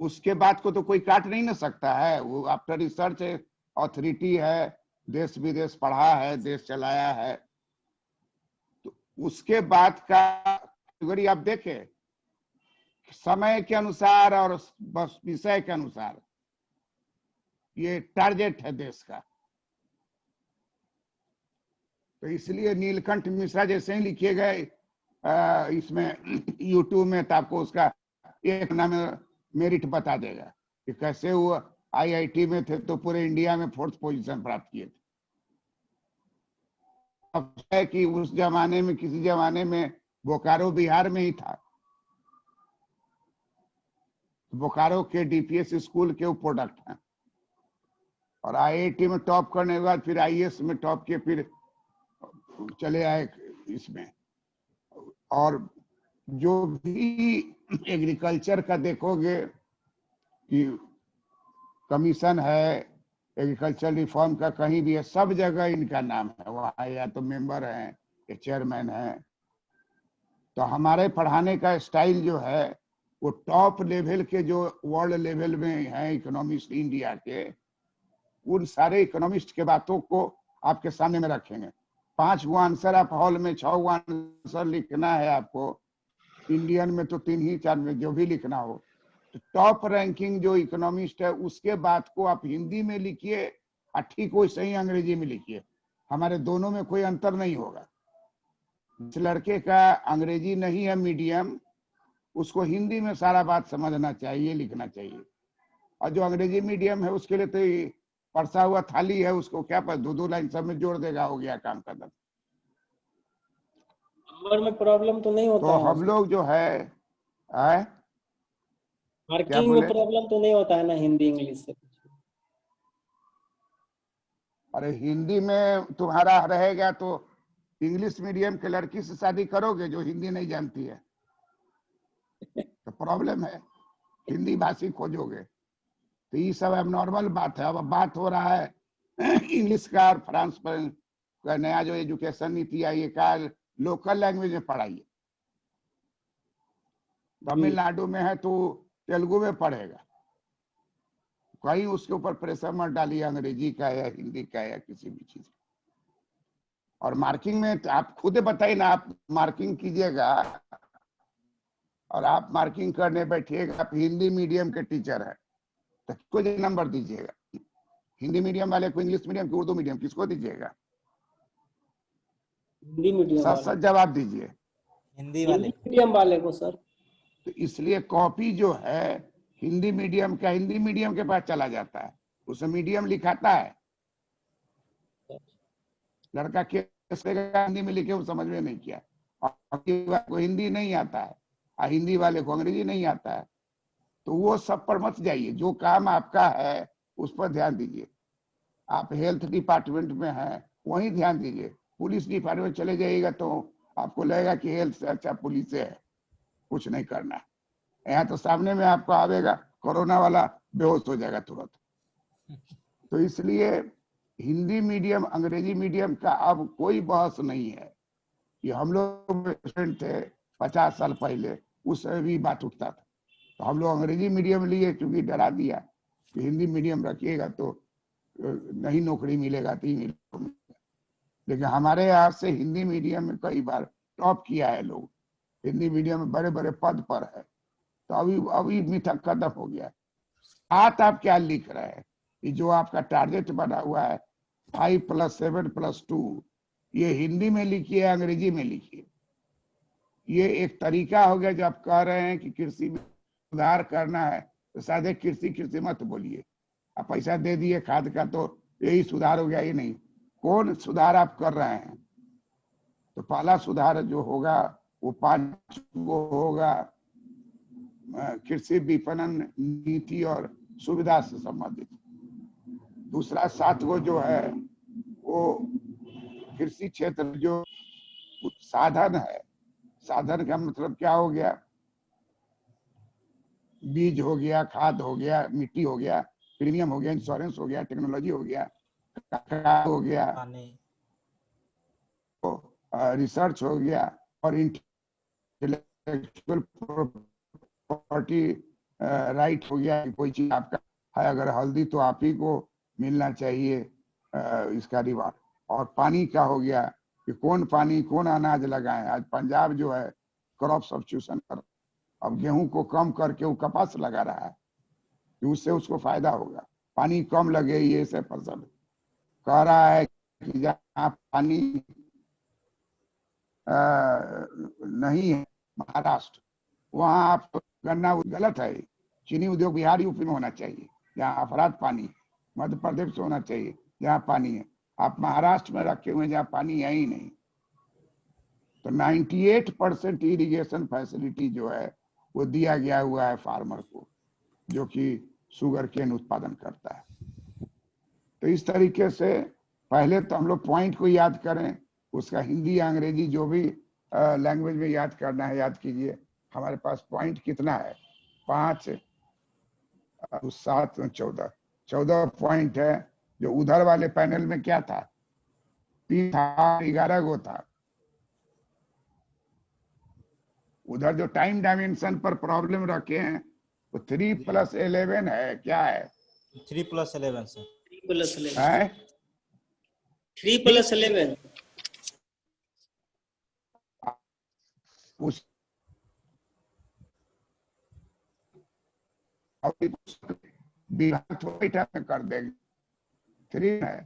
उसके बात को तो कोई काट नहीं ना सकता है। वो आफ्टर रिसर्च अथॉरिटी है, देश विदेश पढ़ा है, देश चलाया है, तो उसके बाद का कैटेगरी आप देखें समय के अनुसार और बस विषय के अनुसार ये टारगेट है देश का। तो इसलिए नीलकंठ मिश्रा जैसे ही लिखे गए इसमें यूट्यूब में तो आपको उसका एक नाम मेरिट बता देगा कि कैसे वो आईआईटी में थे तो पूरे इंडिया में 4th पोजीशन प्राप्त किए थे। अब है कि उस जमाने में, किसी जमाने में बोकारो बिहार में ही था, बोकारो के डीपीएस स्कूल के वो प्रोडक्ट हैं। और आईआईटी में टॉप करने के बाद फिर आईएएस में टॉप किए, फिर चले आए इसमें। और जो भी एग्रीकल्चर का देखोगे कि कमीशन है एग्रीकल्चर रिफॉर्म का, कहीं भी है, सब जगह इनका नाम है। वहाँ या तो मेंबर हैं या चेयरमैन हैं। तो हमारे पढ़ाने का स्टाइल जो है वो टॉप लेवल के, जो वर्ल्ड लेवल में हैं इकोनॉमिस्ट इंडिया के, उन सारे इकोनॉमिस्ट के बातों को आपके सामने में रखेंगे। 5 गो आंसर आप हॉल में 6 गो आंसर लिखना है आपको, इंडियन में तो 3 ही 4 में जो भी लिखना हो। तो टॉप रैंकिंग जो इकोनॉमिस्ट है उसके बात को आप हिंदी में लिखिए और ठीक वैसे ही अंग्रेजी में लिखिए। हमारे दोनों में कोई अंतर नहीं होगा। जिस लड़के का अंग्रेजी नहीं है मीडियम, उसको हिंदी में सारा बात समझना चाहिए, लिखना चाहिए। और जो अंग्रेजी मीडियम है उसके लिए तो परसा हुआ थाली है, उसको क्या पता 2-2 लाइन सब में जोड़ देगा, हो गया काम खत्म। नंबर में प्रॉब्लम तो नहीं होता तो है? हम लोग जो है मार्किंग में प्रॉब्लम तो नहीं होता है ना हिंदी इंग्लिश से? अरे हिंदी में तुम्हारा रहेगा तो इंग्लिश मीडियम के लड़की से शादी करोगे जो हिंदी नहीं जानती है, तो प्रॉब्लम है। हिंदी भाषी खोजोगे तो ये सब अब नॉर्मल बात है। अब बात हो रहा है इंग्लिश का, और फ्रांस पर का नया जो एजुकेशन नीति आई है का लोकल लैंग्वेज में पढ़ाइए। तमिलनाडु में है तो तेलुगु में पढ़ेगा, कहीं उसके ऊपर प्रेशर मत डालिए अंग्रेजी का या हिंदी का या किसी भी चीज। और मार्किंग में आप खुद बताइए ना, आप मार्किंग कीजिएगा और आप मार्किंग करने बैठिएगा, आप हिंदी मीडियम के टीचर है तो किसको नंबर दीजिएगा? हिंदी मीडियम वाले को, इंग्लिश मीडियम की, उर्दू मीडियम, किसको दीजिएगा? हिंदी मीडियम वाले। सच जवाब दीजिए। हिंदी मीडियम वाले को सर। तो इसलिए कॉपी जो है हिंदी मीडियम का हिंदी मीडियम के पास चला जाता है, उसे मीडियम लिखाता है। लड़का केस हिंदी में लिखे, वो समझ में नहीं किया, और को हिंदी नहीं आता है और हिंदी वाले को अंग्रेजी नहीं आता है। तो वो सब पर मत जाइए, जो काम आपका है उस पर ध्यान दीजिए। आप हेल्थ डिपार्टमेंट में हैं वहीं ध्यान दीजिए। पुलिस डिपार्टमेंट चले जाइएगा तो आपको लगेगा कि हेल्थ से अच्छा पुलिस है, कुछ नहीं करना है। यहाँ तो सामने में आपको आवेगा कोरोना वाला, बेहोश हो जाएगा तुरंत। तो इसलिए हिंदी मीडियम अंग्रेजी मीडियम का अब कोई बहस नहीं है। ये हम लोग स्टूडेंट थे 50 साल पहले, उस समय भी बात उठता था, तो हम लोग अंग्रेजी मीडियम लिए क्योंकि डरा दिया कि हिंदी मीडियम रखिएगा तो नहीं नौकरी मिलेगा, तो ही मिलेगा। लेकिन हमारे यहाँ से हिंदी मीडियम में कई बार टॉप किया है लोग, हिंदी मीडियम में बड़े बड़े पद पर है। तो अभी मीठा खत्म हो गया। आप क्या लिख रहे हैं? ये जो आपका टारगेट बना हुआ है 5 + 7 + 2, ये हिंदी में लिखिए, अंग्रेजी में लिखिए। ये एक तरीका हो गया। जो आप कह रहे हैं कि कृषि में सुधार करना है, तो सादे कृषि मत बोलिए। आप पैसा दे दिए खाद का तो यही सुधार हो गया, ये नहीं। कौन सुधार आप कर रहे हैं? तो पहला सुधार जो होगा वो 5 गो होगा, कृषि विपणन नीति और सुविधा से संबंधित। दूसरा 7 गो जो है वो कृषि क्षेत्र जो साधन है, साधन का मतलब क्या हो गया? बीज हो गया, खाद हो गया, मिट्टी हो गया, प्रीमियम हो गया, इंश्योरेंस हो गया, टेक्नोलॉजी हो गया, हो गया, रिसर्च हो गया, और इंटेलेक्चुअल प्रॉपर्टी राइट हो गया। कोई चीज आपका है अगर हल्दी तो आप ही को मिलना चाहिए इसका रिवार्ड। और पानी का हो गया कि कौन पानी कौन अनाज लगाए। आज पंजाब जो है क्रॉप सब्स्टिट्यूशन कर, अब गेहूं को कम करके वो कपास लगा रहा है, उससे उसको फायदा होगा। पानी कम लगे ये से फसल कह रहा है कि जहाँ पानी नहीं है, महाराष्ट्र, वहां आप गन्ना, गलत है। चीनी उद्योग बिहार यूपी में होना चाहिए, जहाँ अफरात पानी, मध्य प्रदेश होना चाहिए जहाँ पानी है। आप महाराष्ट्र में रखे हुए जहाँ पानी है ही नहीं। तो 98% इरिगेशन फैसिलिटी जो है वो दिया गया हुआ है फार्मर को, जो कि शुगर केन उत्पादन करता है। तो इस तरीके से पहले तो हम लोग पॉइंट को याद करें, उसका हिंदी या अंग्रेजी जो भी लैंग्वेज में याद करना है याद कीजिए। हमारे पास पॉइंट कितना है? 5 7 14 पॉइंट है। जो उधर वाले पैनल में क्या था? 3 था, 11 गो था। उधर जो टाइम डायमेंशन पर प्रॉब्लम रखे हैं वो 3+11 है। क्या है? 3+11 सर। 3+11 है 3+11 उस बिहार थोड़ी टाइम कर देंगे। 3 है।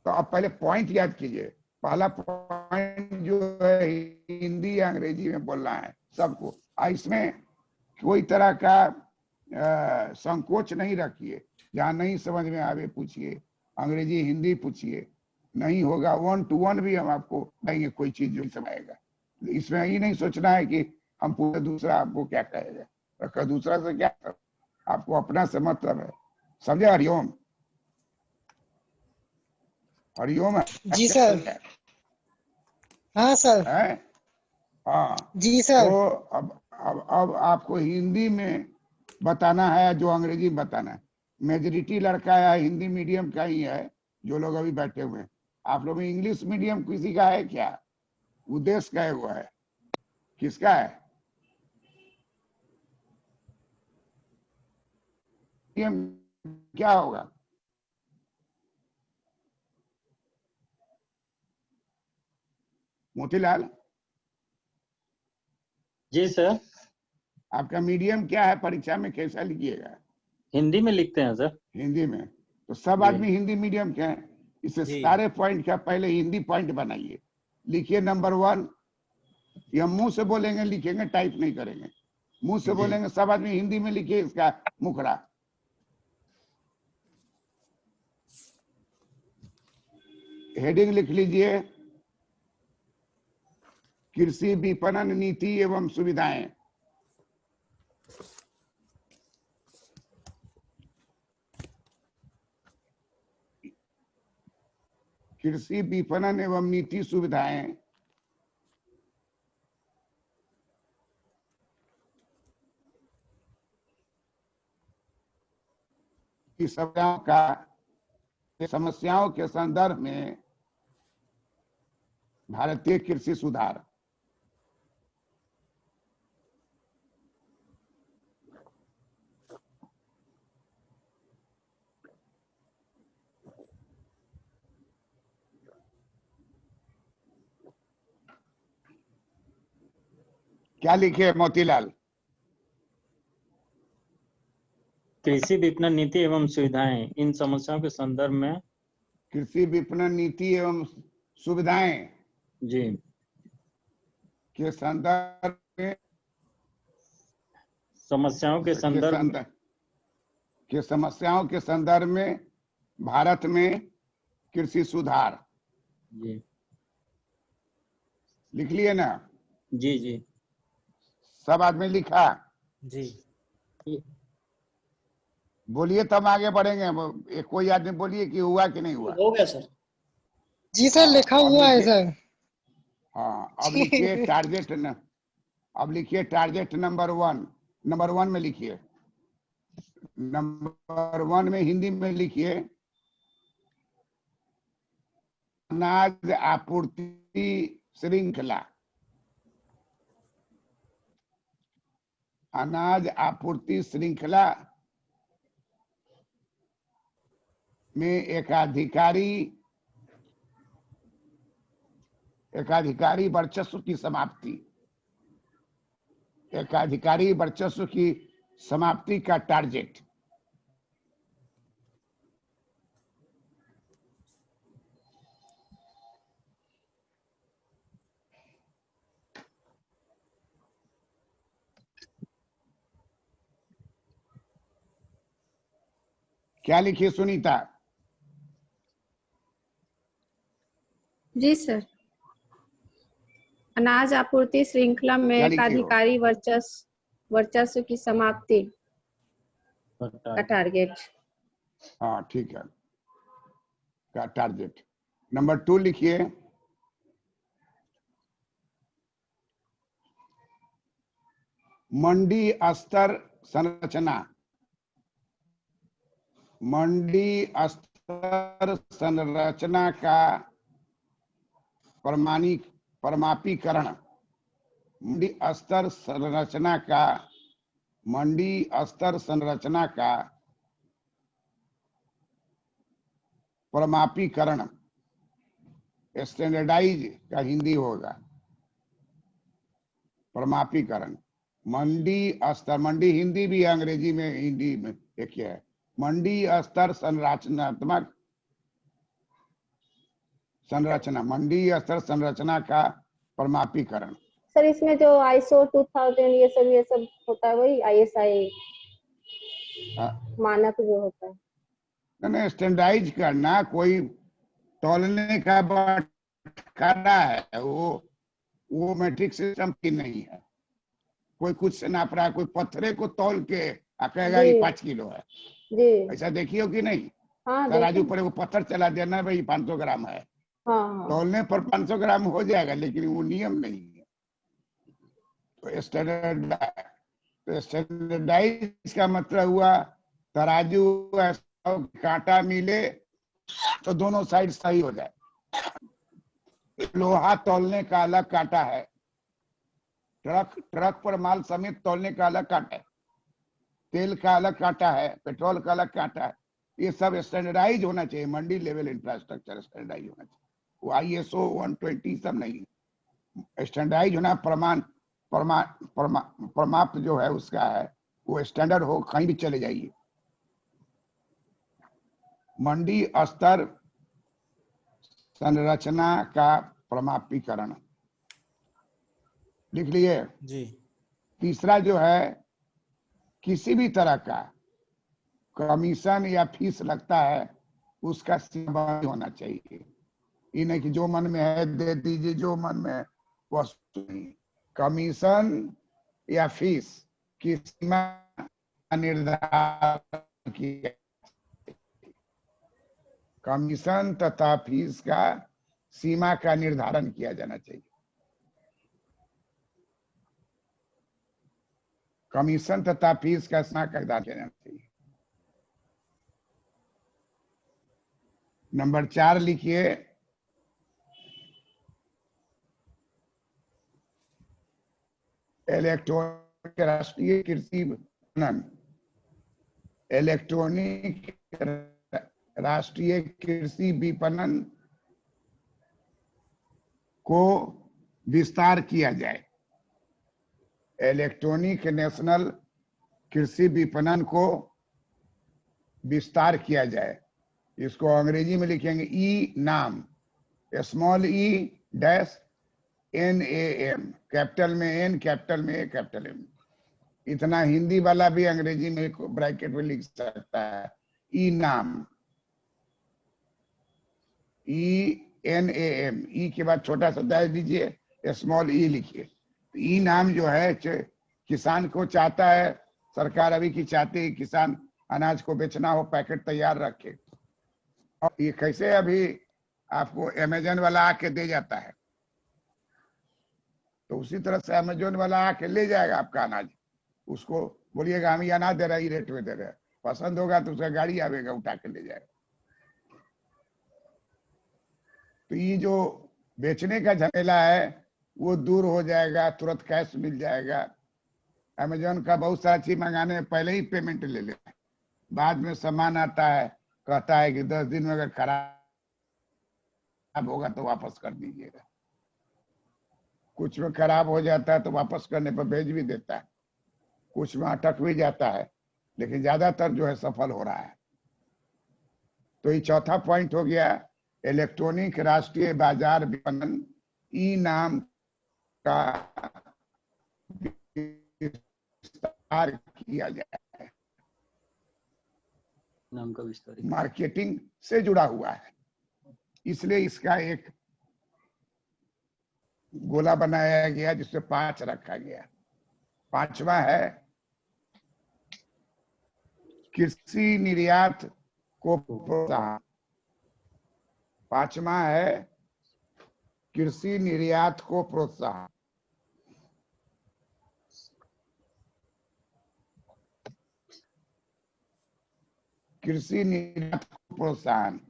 तो आप पहले पॉइंट याद कीजिए। पहला पॉइंट जो है हिंदी या अंग्रेजी में बोलना है सबको। इसमें कोई तरह का संकोच नहीं रखिए। जहां नहीं समझ में आवे पूछिए, अंग्रेजी हिंदी पूछिए, नहीं होगा 1 to 1 भी हम आपको देंगे कोई चीज जो समझेगा। इसमें ये नहीं सोचना है कि हम पूरे दूसरा आपको क्या कहेगा, दूसरा से क्या कर, आपको अपना से मतलब है। समझे? हरिओम। हरिओम है। जी सर। हाँ सर। है? हाँ। जी सर। तो अब आपको हिंदी में बताना है जो अंग्रेजी में बताना है। मेजोरिटी लड़का है हिंदी मीडियम का ही है जो लोग अभी बैठे हुए हैं। आप लोग में इंग्लिश मीडियम किसी का है क्या? उद्देश्य का हुआ है? किसका है? मीडियम क्या होगा? मोतीलाल, जी सर। आपका मीडियम क्या है? परीक्षा में कैसा लिखिएगा? हिंदी में लिखते हैं सर। हिंदी में। तो सब जी। आदमी हिंदी मीडियम के हैं। इससे जी। सारे पॉइंट का पहले हिंदी पॉइंट बनाइए। लिखिए नंबर 1। ये हम मुंह से बोलेंगे, लिखेंगे, टाइप नहीं करेंगे। मुंह से जी। बोलेंगे। सब आदमी हिंदी में लिखिए इसका मुखड़ा। हेडिंग लिख लीजिए, कृषि विपणन नीति एवं सुविधाएं। कृषि विपणन एवं नीति सुविधाएं की समस्याओं के संदर्भ में भारतीय कृषि सुधार। क्या लिखे मोतीलाल? कृषि विपणन नीति एवं सुविधाएं इन समस्याओं के संदर्भ में। कृषि विपणन नीति एवं सुविधाएं जी। के संदर्भ में समस्याओं के समस्याओं के संदर्भ में भारत में कृषि सुधार। जी। लिख लिए ना? जी। जी। सब आदमी लिखा? जी। बोलिए तब आगे बढ़ेंगे। कोई आदमी बोलिए कि हुआ कि नहीं हुआ। हो गया सर। जी सर, लिखा अब हुआ है लिखिए। सर। हाँ, अब लिखिए टारगेट न। अब लिखिए टारगेट नंबर 1। नंबर 1 में लिखिए। नंबर 1 में हिंदी में लिखिए, अनाज आपूर्ति श्रृंखला। अनाज आपूर्ति श्रृंखला में एकाधिकारी वर्चस्व की समाप्ति। एकाधिकारी वर्चस्व की समाप्ति का टारगेट। क्या लिखिए सुनीता? जी सर। अनाज आपूर्ति श्रृंखला में क्या लिखे हो? एकाधिकारी वर्चस्व की समाप्ति का टारगेट। हाँ ठीक है, का टारगेट। नंबर 2 लिखिए। मंडी स्तर संरचना। मंडी स्तर संरचना का परमापीकरण। मंडी स्तर संरचना का परमापीकरण, स्टैंडर्डाइज का हिंदी होगा परमापीकरण। मंडी स्तर, मंडी हिंदी भी है, अंग्रेजी में, हिंदी में एक ही है। मंडी स्तर संरचनात्मक संरचना, मंडी स्तर संरचना का परमापीकरण। सर इसमें जो आईएसओ 2000 ये सब होता है वही आईएसआई मानक जो होता है। नहीं, स्टैंडर्डाइज करना, कोई तौलने का बाटखारा है, वो मैट्रिक सिस्टम की नहीं है। कोई कुछ से नाप रहा है, कोई पत्थरे को तौल के कहेगा ये 5 किलो है जी। ऐसा देखियो कि नहीं? हाँ, तराजू पर वो पत्थर चला देना, भाई 500 ग्राम है। हाँ। तौलने पर 500 ग्राम हो जाएगा, लेकिन वो नियम नहीं है। तो स्टैंडर्डाइज का मतलब हुआ तराजू कांटा मिले तो दोनों साइड सही हो जाए। लोहा तौलने का अलग कांटा है, ट्रक पर माल समेत तौलने का अलग कांटा है, तेल का अलग कांटा है, पेट्रोल का अलग कांटा है। ये सब स्टैंडर्डाइज होना चाहिए। मंडी लेवल इंफ्रास्ट्रक्चर स्टैंडर्डाइज होना चाहिए। वो आईएसओ 120 सब नहीं, स्टैंडर्डाइज होना। परमाप जो है उसका है, वो स्टैंडर्ड हो, कहीं भी चले जाइए। मंडी स्तर संरचना का परमापीकरण लिख लिए जी। तीसरा जो है, किसी भी तरह का कमीशन या फीस लगता है उसका सीमाबंदी होना चाहिए। ये नहीं कि जो मन में है दे दीजिए, जो मन में है वस्तु नहीं। कमीशन या फीस की सीमा निर्धारण किया, कमीशन तथा फीस का सीमा का निर्धारण किया जाना चाहिए। कमीशन तथा फीस का सीमा का निर्धारण किया जाना चाहिए। नंबर 4 लिखिए। इलेक्ट्रॉनिक राष्ट्रीय कृषि विपणन, इलेक्ट्रॉनिक राष्ट्रीय कृषि विपणन को विस्तार किया जाए। इलेक्ट्रॉनिक नेशनल कृषि विपणन को विस्तार किया जाए। इसको अंग्रेजी में लिखेंगे ई नाम, स्मॉल ई डैश NAM, कैपिटल में N, कैपिटल में A, कैपिटल M। इतना हिंदी वाला भी अंग्रेजी में ब्रैकेट में लिख सकता है। ई नाम, ENAM, ई के बाद छोटा सा दायर दीजिए, स्मॉल ई लिखिए। ई नाम जो है किसान को चाहता है, सरकार अभी की चाहती है किसान अनाज को बेचना हो, पैकेट तैयार रखे। और ये कैसे अभी आपको अमेजन वाला आके दे जाता है, तो उसी तरह से अमेजोन वाला आके ले जाएगा आपका अनाज। उसको बोलिएगा हम ये अनाज दे रहे हैं, रेट में दे रहे हैं, पसंद होगा तो उसका गाड़ी आवेगा उठा के ले जाएगा। तो ये जो बेचने का झमेला है वो दूर हो जाएगा, तुरंत कैश मिल जाएगा। अमेजोन का बहुत सारा चीज मंगाने में पहले ही पेमेंट ले लेता है, बाद में सामान आता है कहता है कि 10 दिन में अगर खराब होगा तो वापस कर दीजिएगा। कुछ में खराब हो जाता है तो वापस करने पर भेज भी देता है, कुछ में अटक भी जाता है, लेकिन ज्यादातर जो है सफल हो रहा है। तो ये चौथा पॉइंट हो गया, इलेक्ट्रॉनिक राष्ट्रीय बाजार विपणन ई नाम का विस्तार किया जाए। नाम का विस्तारित मार्केटिंग से जुड़ा हुआ है, इसलिए इसका एक गोला बनाया गया जिसमें 5 रखा गया। 5वां है कृषि निर्यात को प्रोत्साहन। 5वां है कृषि निर्यात को प्रोत्साहन। कृषि निर्यात को प्रोत्साहन।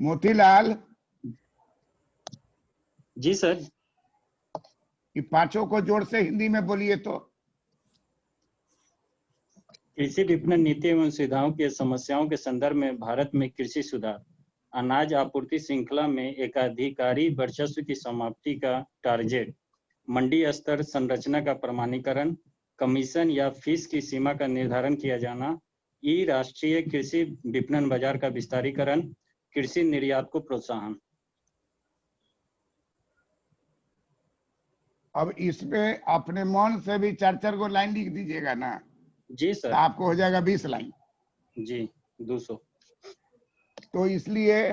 मोतीलाल जी सर। ये 5 को जोर से हिंदी में बोलिए तो। कृषि विपणन नीति एवं सुविधाओं की समस्याओं के संदर्भ में भारत में कृषि सुधार, अनाज आपूर्ति श्रृंखला में एकाधिकारी वर्चस्व की समाप्ति का टारगेट, मंडी स्तर संरचना का प्रमाणीकरण, कमीशन या फीस की सीमा का निर्धारण किया जाना, राष्ट्रीय कृषि विपणन बाजार का विस्तारीकरण, कृषि निर्यात को प्रोत्साहन। अब इसमें अपने मन से भी 4-4 को लाइन लिख दीजिएगा ना। जी सर। आपको हो जाएगा 20 लाइन। जी 200। तो इसलिए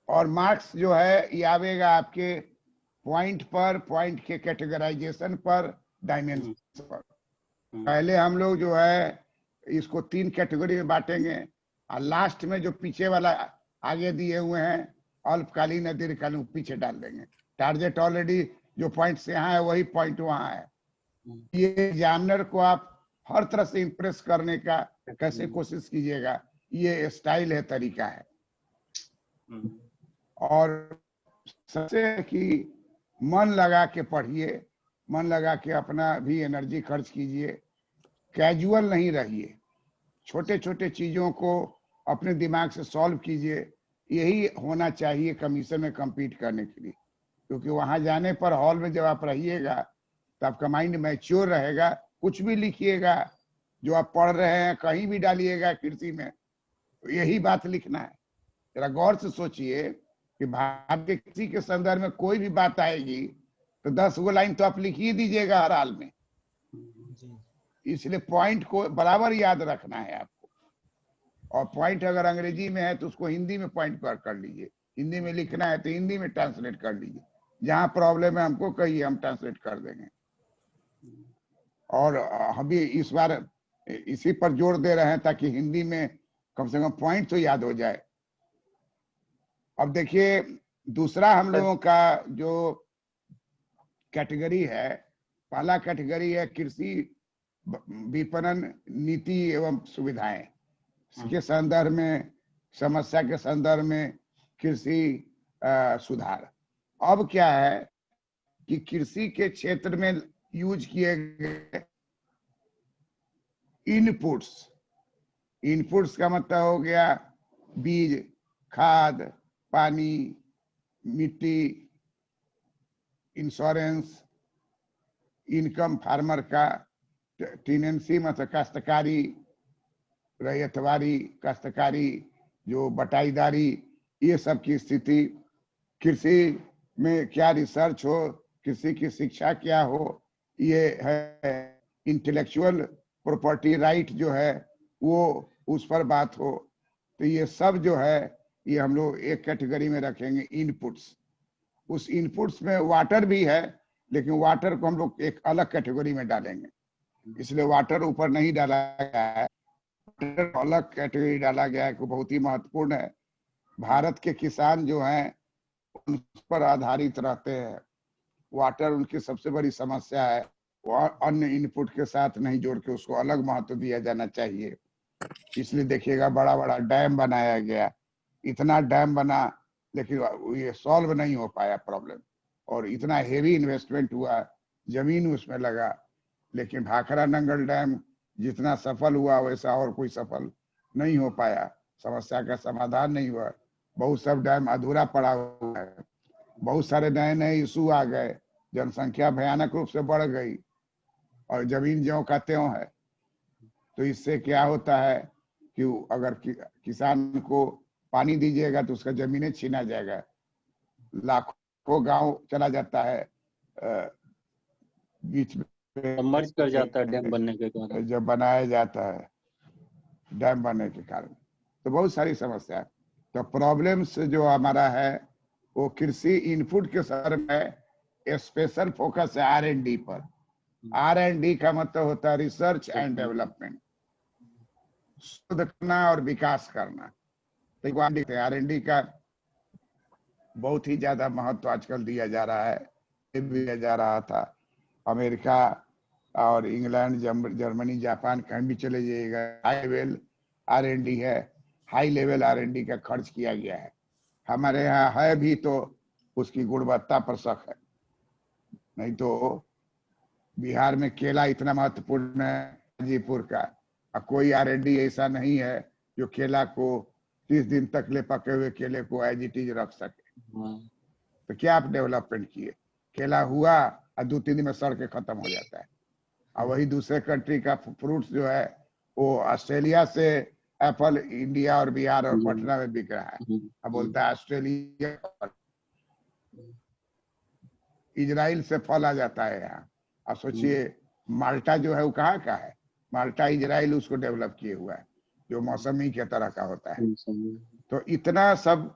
और मार्क्स जो है ये आवेगा आपके पॉइंट पर, पॉइंट के कैटेगराइजेशन पर, डायमेंशन पर। पहले हम लोग जो है इसको 3 कैटेगरी में बांटेंगे और लास्ट में जो पीछे वाला आगे दिए हुए हैं अल्पकालीन या दीर्घकालीन पीछे डाल देंगे। टारगेट ऑलरेडी जो पॉइंट से यहाँ है वही पॉइंट वहां है। ये एग्जामिनर को आप हर तरह से इंप्रेस करने का कैसे कोशिश कीजिएगा, ये स्टाइल है, तरीका है। और सबसे कि मन लगा के पढ़िए, मन लगा के अपना भी एनर्जी खर्च कीजिए, कैजुअल नहीं रहिए, छोटे छोटे चीजों को अपने दिमाग से सॉल्व कीजिए। यही होना चाहिए कमीशन में compete करने के लिए, क्योंकि वहां जाने पर हॉल में जब आप रहिएगा तो आपका माइंड मैच्योर रहेगा। कुछ भी लिखिएगा जो आप पढ़ रहे हैं कहीं भी डालिएगा कृषि में, तो यही बात लिखना है। जरा गौर से सोचिए कि भारत के कृषि के संदर्भ में कोई भी बात आएगी तो 10 गो लाइन तो आप लिख ही दीजिएगा हर हाल में। इसलिए पॉइंट को बराबर याद रखना है आपको, और पॉइंट अगर अंग्रेजी में है तो उसको हिंदी में पॉइंट कर लीजिए, हिंदी में लिखना है तो हिंदी में ट्रांसलेट कर लीजिए। जहां प्रॉब्लम है हमको कहिए, हम ट्रांसलेट कर देंगे। और हम भी इस बार इसी पर जोर दे रहे हैं ताकि हिंदी में कम से कम पॉइंट तो याद हो जाए। अब देखिए दूसरा हम लोगों का जो कैटेगरी है, पहला कैटेगरी है कृषि विपणन नीति एवं सुविधाएं। इसके संदर्भ में, समस्या के संदर्भ में कृषि सुधार। अब क्या है कि कृषि के क्षेत्र में यूज किए गए इनपुट्स का मतलब हो गया बीज, खाद, पानी, मिट्टी, इंश्योरेंस, इनकम फार्मर का, टेनेंसी मतलब काश्तकारी, रैयतवारी, काश्तकारी, जो बटाईदारी, ये सब की स्थिति, कृषि में क्या रिसर्च हो, कृषि की शिक्षा क्या हो, ये है इंटेलेक्चुअल प्रॉपर्टी राइट जो है वो, उस पर बात हो। तो ये सब जो है ये हम लोग एक कैटेगरी में रखेंगे, इनपुट्स। उस इनपुट्स में वाटर भी है, लेकिन वाटर को हम लोग एक अलग कैटेगरी में डालेंगे, इसलिए वाटर ऊपर नहीं डाला गया है, अलग कैटेगरी डाला गया है, बहुत ही महत्वपूर्ण है। भारत के किसान जो हैं उन पर आधारित रहते हैं, वाटर उनकी सबसे बड़ी समस्या है। वो अन्य इनपुट के साथ नहीं जोड़ के उसको अलग महत्व दिया जाना चाहिए। इसलिए देखिएगा बड़ा बड़ा डैम बनाया गया, इतना डैम बना लेकिन ये सॉल्व नहीं हो पाया प्रॉब्लम, और इतना हेवी इन्वेस्टमेंट हुआ, जमीन उसमें लगा, लेकिन भाखड़ा नंगल डैम जितना सफल हुआ वैसा और कोई सफल नहीं हो पाया, समस्या का समाधान नहीं हुआ। बहुत सब डैम अधूरा पड़ा हुआ है, बहुत सारे नए नए इशू आ गए, जनसंख्या भयानक रूप से बढ़ गई और जमीन ज्यों का त्यों है। तो इससे क्या होता है कि अगर किसान को पानी दीजिएगा तो उसका जमीनें छीना जाएगा, लाखों गांव चला जाता है बीच में मर्ज कर जाता है डैम बनने के कारण, जब बनाया जाता है डैम बनने के कारण, तो बहुत सारी समस्या है। तो प्रॉब्लम्स जो हमारा है वो कृषि इनपुट के संदर्भ में स्पेशल फोकस है R&D पर। R&D का मतलब होता है रिसर्च एंड डेवलपमेंट, शोध करना और विकास करना। तो R&D का बहुत ही ज्यादा महत्व आजकल दिया जा रहा है, दिया जा रहा था। अमेरिका और इंग्लैंड, जर्मनी, जापान कहीं भी चले जाइएगा हाई लेवल R&D है, हाई लेवल R&D का खर्च किया गया है। हमारे यहाँ है भी तो उसकी गुणवत्ता पर शक है। नहीं तो बिहार में केला इतना महत्वपूर्ण है गाजीपुर का, और कोई R&D ऐसा नहीं है जो केला को 30 दिन तक ले पके हुए केले को एज इट इज रख सके। तो क्या आप डेवलपमेंट किए? केला हुआ और 2-3 दिन में सड़ के खत्म हो जाता है। और वही दूसरे कंट्री का फ्रूट्स जो है वो ऑस्ट्रेलिया से एप्पल इंडिया और बिहार और पटना में बिक रहा है। अब बोलता है ऑस्ट्रेलिया, इजराइल से फल आ जाता है यहाँ। अब सोचिए माल्टा जो है वो कहाँ का है? माल्टा इजराइल उसको डेवलप किए हुआ है, जो मौसमी के तरह का होता है। तो इतना सब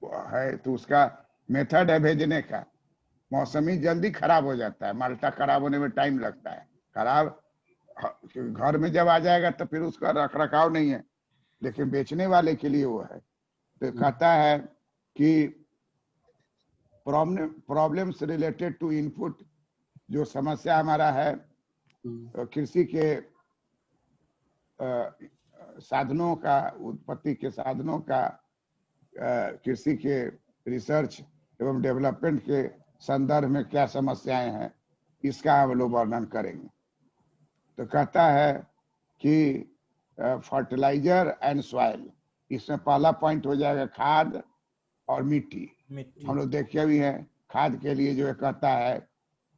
है, तो उसका मेथड है भेजने का। मौसमी जल्दी खराब हो जाता है, माल्टा खराब होने में टाइम लगता है। खराब घर में जब आ जाएगा तो फिर उसका रख रखाव नहीं है, लेकिन बेचने वाले के लिए वो है। तो कहता है कि प्रॉब्लम्स रिलेटेड टू इनपुट, जो समस्या हमारा है कृषि के साधनों का, उत्पत्ति के साधनों का, कृषि के रिसर्च एवं डेवलपमेंट के संदर्भ में क्या समस्याएं हैं, इसका हम लोग वर्णन करेंगे। तो कहता है कि फर्टिलाइजर एंड सॉइल, इसमें पहला पॉइंट हो जाएगा खाद और मिट्टी। हम लोग देखे भी हैं खाद के लिए जो कहता है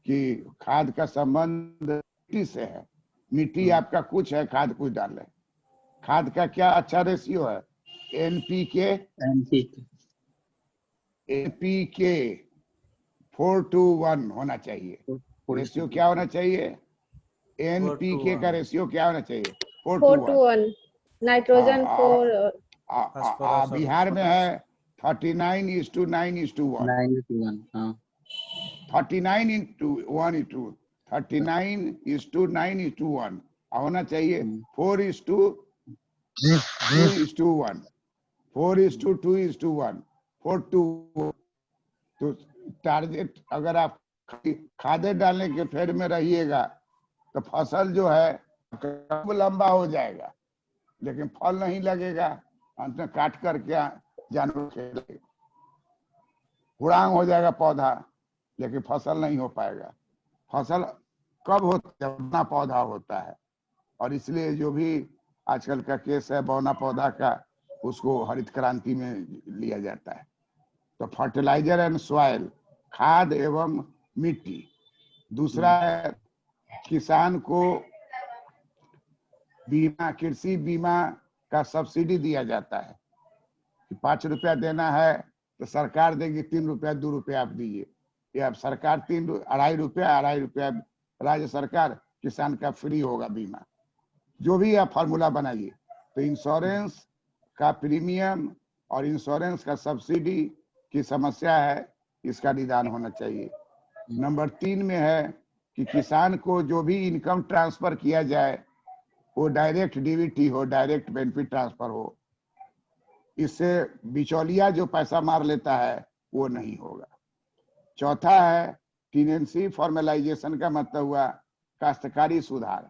कि खाद का संबंध मिट्टी से है। मिट्टी आपका कुछ है, खाद कुछ डाले। खाद का क्या अच्छा रेशियो है? एनपीके 4:1 होना चाहिए। रेशियो क्या होना चाहिए? एनपीके का रेशियो क्या होना चाहिए? 4:1। नाइट्रोजन 4। बिहार में है 39:9:1। 39:9:1 होना चाहिए। 4:2:1, 4:2:1, 4:2। तो टारगेट, अगर आप खादें डालने के फेर में रहिएगा तो फसल जो है कब लंबा हो जाएगा, लेकिन फल नहीं लगेगा। अंत में काट करके जानवर खेलेगा, हुड़ांग हो जाएगा पौधा, लेकिन फसल नहीं हो पाएगा। फसल कब होता है? जब बौना पौधा होता है। और इसलिए जो भी आजकल का केस है बौना पौधा का, उसको हरित क्रांति में लिया जाता है। तो फर्टिलाइजर एंड सॉइल, खाद एवं मिट्टी। दूसरा है किसान को बीमा, कृषि बीमा का सब्सिडी दिया जाता है कि 5 रुपया देना है तो सरकार देगी 3 रुपया, 2 रुपया आप दीजिए। या सरकार 2.5 रुपया राज्य सरकार, किसान का फ्री होगा बीमा। जो भी आप फार्मूला बनाइए। तो इंश्योरेंस का प्रीमियम और इंश्योरेंस का सब्सिडी की समस्या है, इसका निदान होना चाहिए। नंबर 3 में है कि किसान को जो भी इनकम ट्रांसफर किया जाए वो डायरेक्ट डीबीटी हो, डायरेक्ट बेनिफिट ट्रांसफर हो। इससे बिचौलिया जो पैसा मार लेता है वो नहीं होगा। चौथा है टेनेंसी फॉर्मलाइजेशन का मतलब हुआ काश्तकारी सुधार।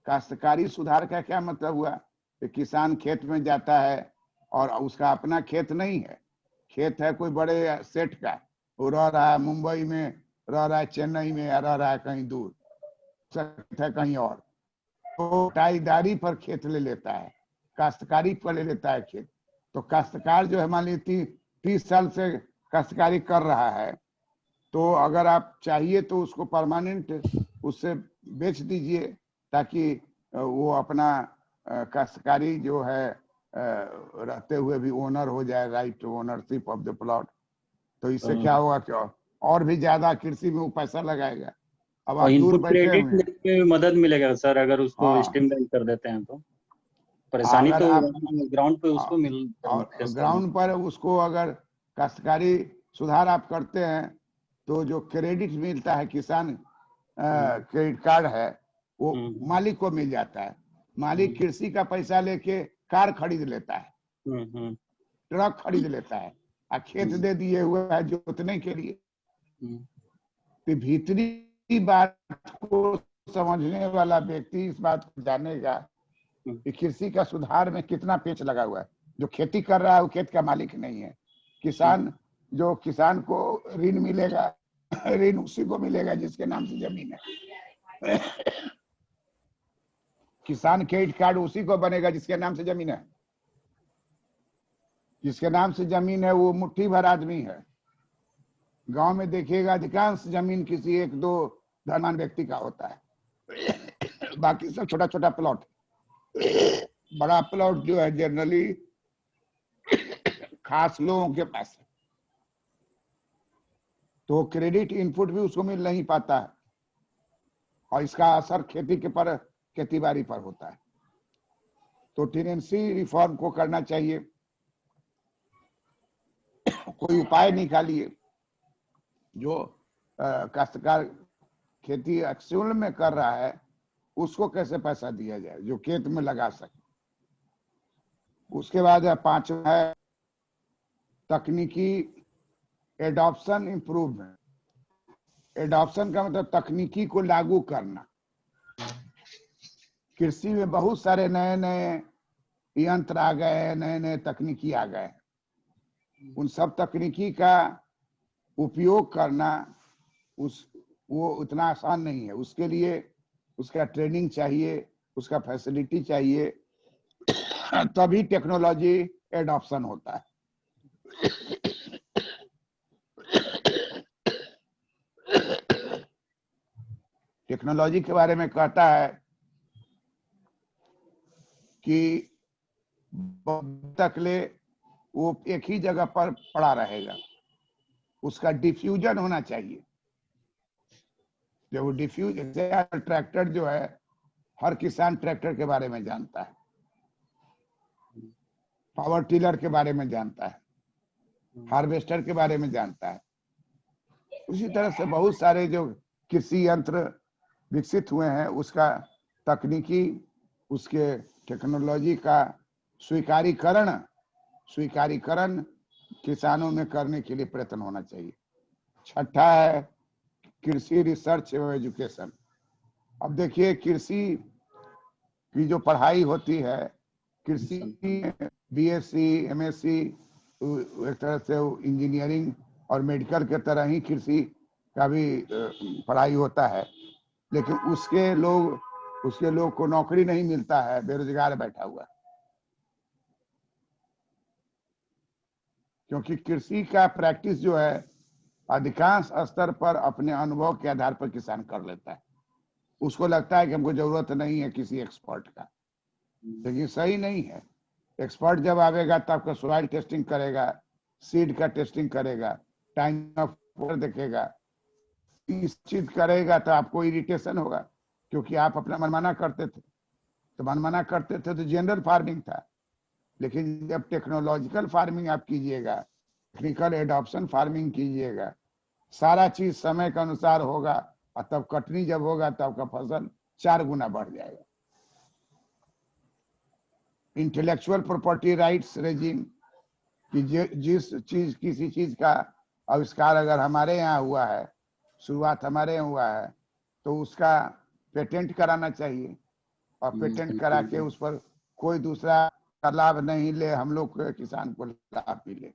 काश्तकारी सुधार का क्या मतलब हुआ कि किसान खेत में जाता है और उसका अपना खेत नहीं है, खेत है कोई बड़े सेठ का, वो रह रहा है मुंबई में, रह रहा है चेन्नई में, या रह रहा है कहीं दूर, है कहीं और, तो टाईदारी पर खेत ले लेता है, काश्तकारी पर ले लेता है खेत। तो काश्तकार जो है मान लीजिए 30 साल से काश्तकारी कर रहा है, तो अगर आप चाहिए तो उसको परमानेंट उससे बेच दीजिए, ताकि वो अपना काश्तकारी जो है रहते हुए भी ओनर हो जाए, right to ownership of the plot. तो इससे क्या होगा कि और भी ज्यादा कृषि में वो पैसा लगाएगा। अब और आप दूर इनपुट बैठे क्रेडिट हुए हैं। में भी मदद मिलेगा सर अगर उसको हाँ, स्ट्रीमलाइन कर देते हैं तो। परेशानी अगर तो आप ग्राउंड पे उसको मिल और फेस करना। ग्राउंड पर उसको अगर काश्तकारी सुधार आप करते हैं तो जो क्रेडिट मिलता है किसान क्रेडिट कार्ड है वो मालिक को मिल जाता है। मालिक कृषि का पैसा लेके कार खरीद लेता है, ट्रक खरीद लेता है और खेत दे दिए हुए है जोतने के लिए। तो भीतरी बात को समझने वाला व्यक्ति इस बात को जानेगा कि कृषि का सुधार में कितना पेच लगा हुआ है। जो खेती कर रहा है वो खेत का मालिक नहीं है। किसान जो किसान को ऋण मिलेगा, ऋण उसी को मिलेगा जिसके नाम से जमीन है। किसान क्रेडिट कार्ड उसी को बनेगा जिसके नाम से जमीन है। जिसके नाम से जमीन है वो मुट्ठी भर आदमी है। गांव में देखिएगा अधिकांश जमीन किसी एक दो धनवान व्यक्ति का होता है, बाकी सब छोटा छोटा प्लॉट। बड़ा प्लॉट जो है जनरली खास लोगों के पास है, तो क्रेडिट इनपुट भी उसको मिल नहीं पाता है और इसका असर खेती बाड़ी पर होता है। तो टेनेंसी रिफॉर्म को करना चाहिए। कोई उपाय निकालिए जो काश्तकार खेती एक्चुअल में कर रहा है उसको कैसे पैसा दिया जाए जो खेत में लगा सके। उसके बाद 5वां है तकनीकी एडॉप्शन इम्प्रूवमेंट। एडॉप्शन का मतलब तकनीकी को लागू करना। कृषि में बहुत सारे नए नए यंत्र आ गए हैं, नए नए तकनीकी आ गए हैं। उन सब तकनीकी का उपयोग करना वो उतना आसान नहीं है। उसके लिए उसका ट्रेनिंग चाहिए, उसका फैसिलिटी चाहिए, तभी टेक्नोलॉजी एडॉप्शन होता है। टेक्नोलॉजी के बारे में कहता है कि तकले वो एक ही जगह पर पड़ा रहेगा, उसका डिफ्यूजन होना चाहिए। जब ट्रैक्टर जो है हर किसान ट्रैक्टर के बारे में जानता है, पावर टिलर के बारे में जानता है, हार्वेस्टर के बारे में जानता है। उसी तरह से बहुत सारे जो कृषि यंत्र विकसित हुए हैं उसका तकनीकी उसके टेक्नोलॉजी का स्वीकारीकरण किसानों में करने के लिए प्रयत्न होना चाहिए। 6ठा है कृषि रिसर्च एवं एजुकेशन। अब देखिए कृषि की जो पढ़ाई होती है, कृषि बीएससी एमएससी एक तरह से इंजीनियरिंग और मेडिकल के तरह ही कृषि का भी पढ़ाई होता है, लेकिन उसके लोग को नौकरी नहीं मिलता है, बेरोजगार बैठा हुआ है। क्योंकि कृषि का प्रैक्टिस जो है अधिकांश स्तर पर अपने अनुभव के आधार पर किसान कर लेता है। उसको लगता है कि हमको जरूरत नहीं है किसी एक्सपर्ट का, लेकिन सही नहीं है। एक्सपर्ट जब आवेगा तब आपका सॉइल टेस्टिंग करेगा, सीड का टेस्टिंग करेगा, टाइम ऑफ देखेगा, इस चीज करेगा तो आपको इरिटेशन होगा क्योंकि आप अपना मनमाना करते थे। तो मनमाना करते थे तो जनरल फार्मिंग था, लेकिन जब टेक्नोलॉजिकल फार्मिंग आप कीजिएगा, टेक्निकल एडॉप्शन फार्मिंग कीजिएगा, सारा चीज समय के अनुसार होगा और तब कटनी जब होगा तब आपका फसल 4 गुना बढ़ जाएगा। इंटेलेक्चुअल प्रॉपर्टी राइट्स रेजिम कि किसी चीज का आविष्कार अगर हमारे यहाँ हुआ है, शुरुआत हमारे यहाँ हुआ है, तो उसका पेटेंट कराना चाहिए और पेटेंट करा के उस पर कोई दूसरा लाभ नहीं ले, हम लोग किसान को लाभ भी ले।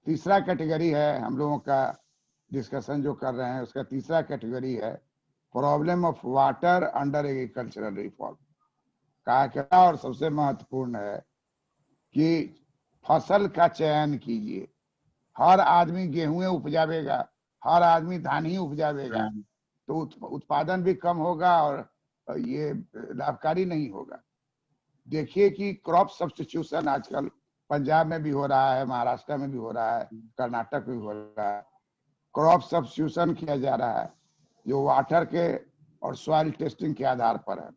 तीसरा कैटेगरी है हम लोगों का डिस्कशन जो कर रहे हैं उसका तीसरा कैटेगरी है problem of water under agricultural reform. कहा क्या और सबसे महत्वपूर्ण है कि फसल का चयन कीजिए। हर आदमी गेहूं उपजावेगा, हर आदमी धान ही उपजावेगा, तो उत्पादन भी कम होगा और ये लाभकारी नहीं होगा। देखिए कि क्रॉप सब्स्टिट्यूशन आजकल पंजाब में भी हो रहा है, महाराष्ट्र में भी हो रहा है, कर्नाटक में भी हो रहा है। क्रॉप सब्स्टिट्यूशन किया जा रहा है जो वाटर के और सॉइल टेस्टिंग के आधार पर है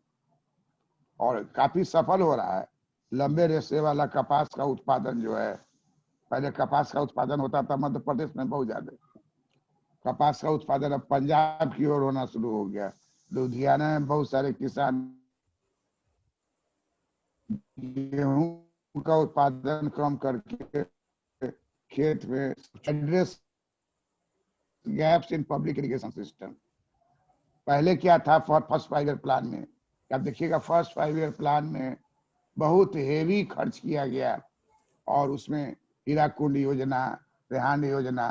और काफी सफल हो रहा है। लंबे रेशे वाला कपास का उत्पादन जो है, पहले कपास का उत्पादन होता था मध्य प्रदेश में बहुत ज्यादा, कपास का उत्पादन अब पंजाब की ओर होना शुरू हो गया। लुधियाना में बहुत सारे किसान गेहूं का उत्पादन कम करके खेत में address gaps in public irrigation system. पहले क्या था फर्स्ट 5 ईयर प्लान में, आप देखिएगा फर्स्ट 5 ईयर प्लान में बहुत हेवी खर्च किया गया और उसमें हीराकुंड योजना, रेहान योजना,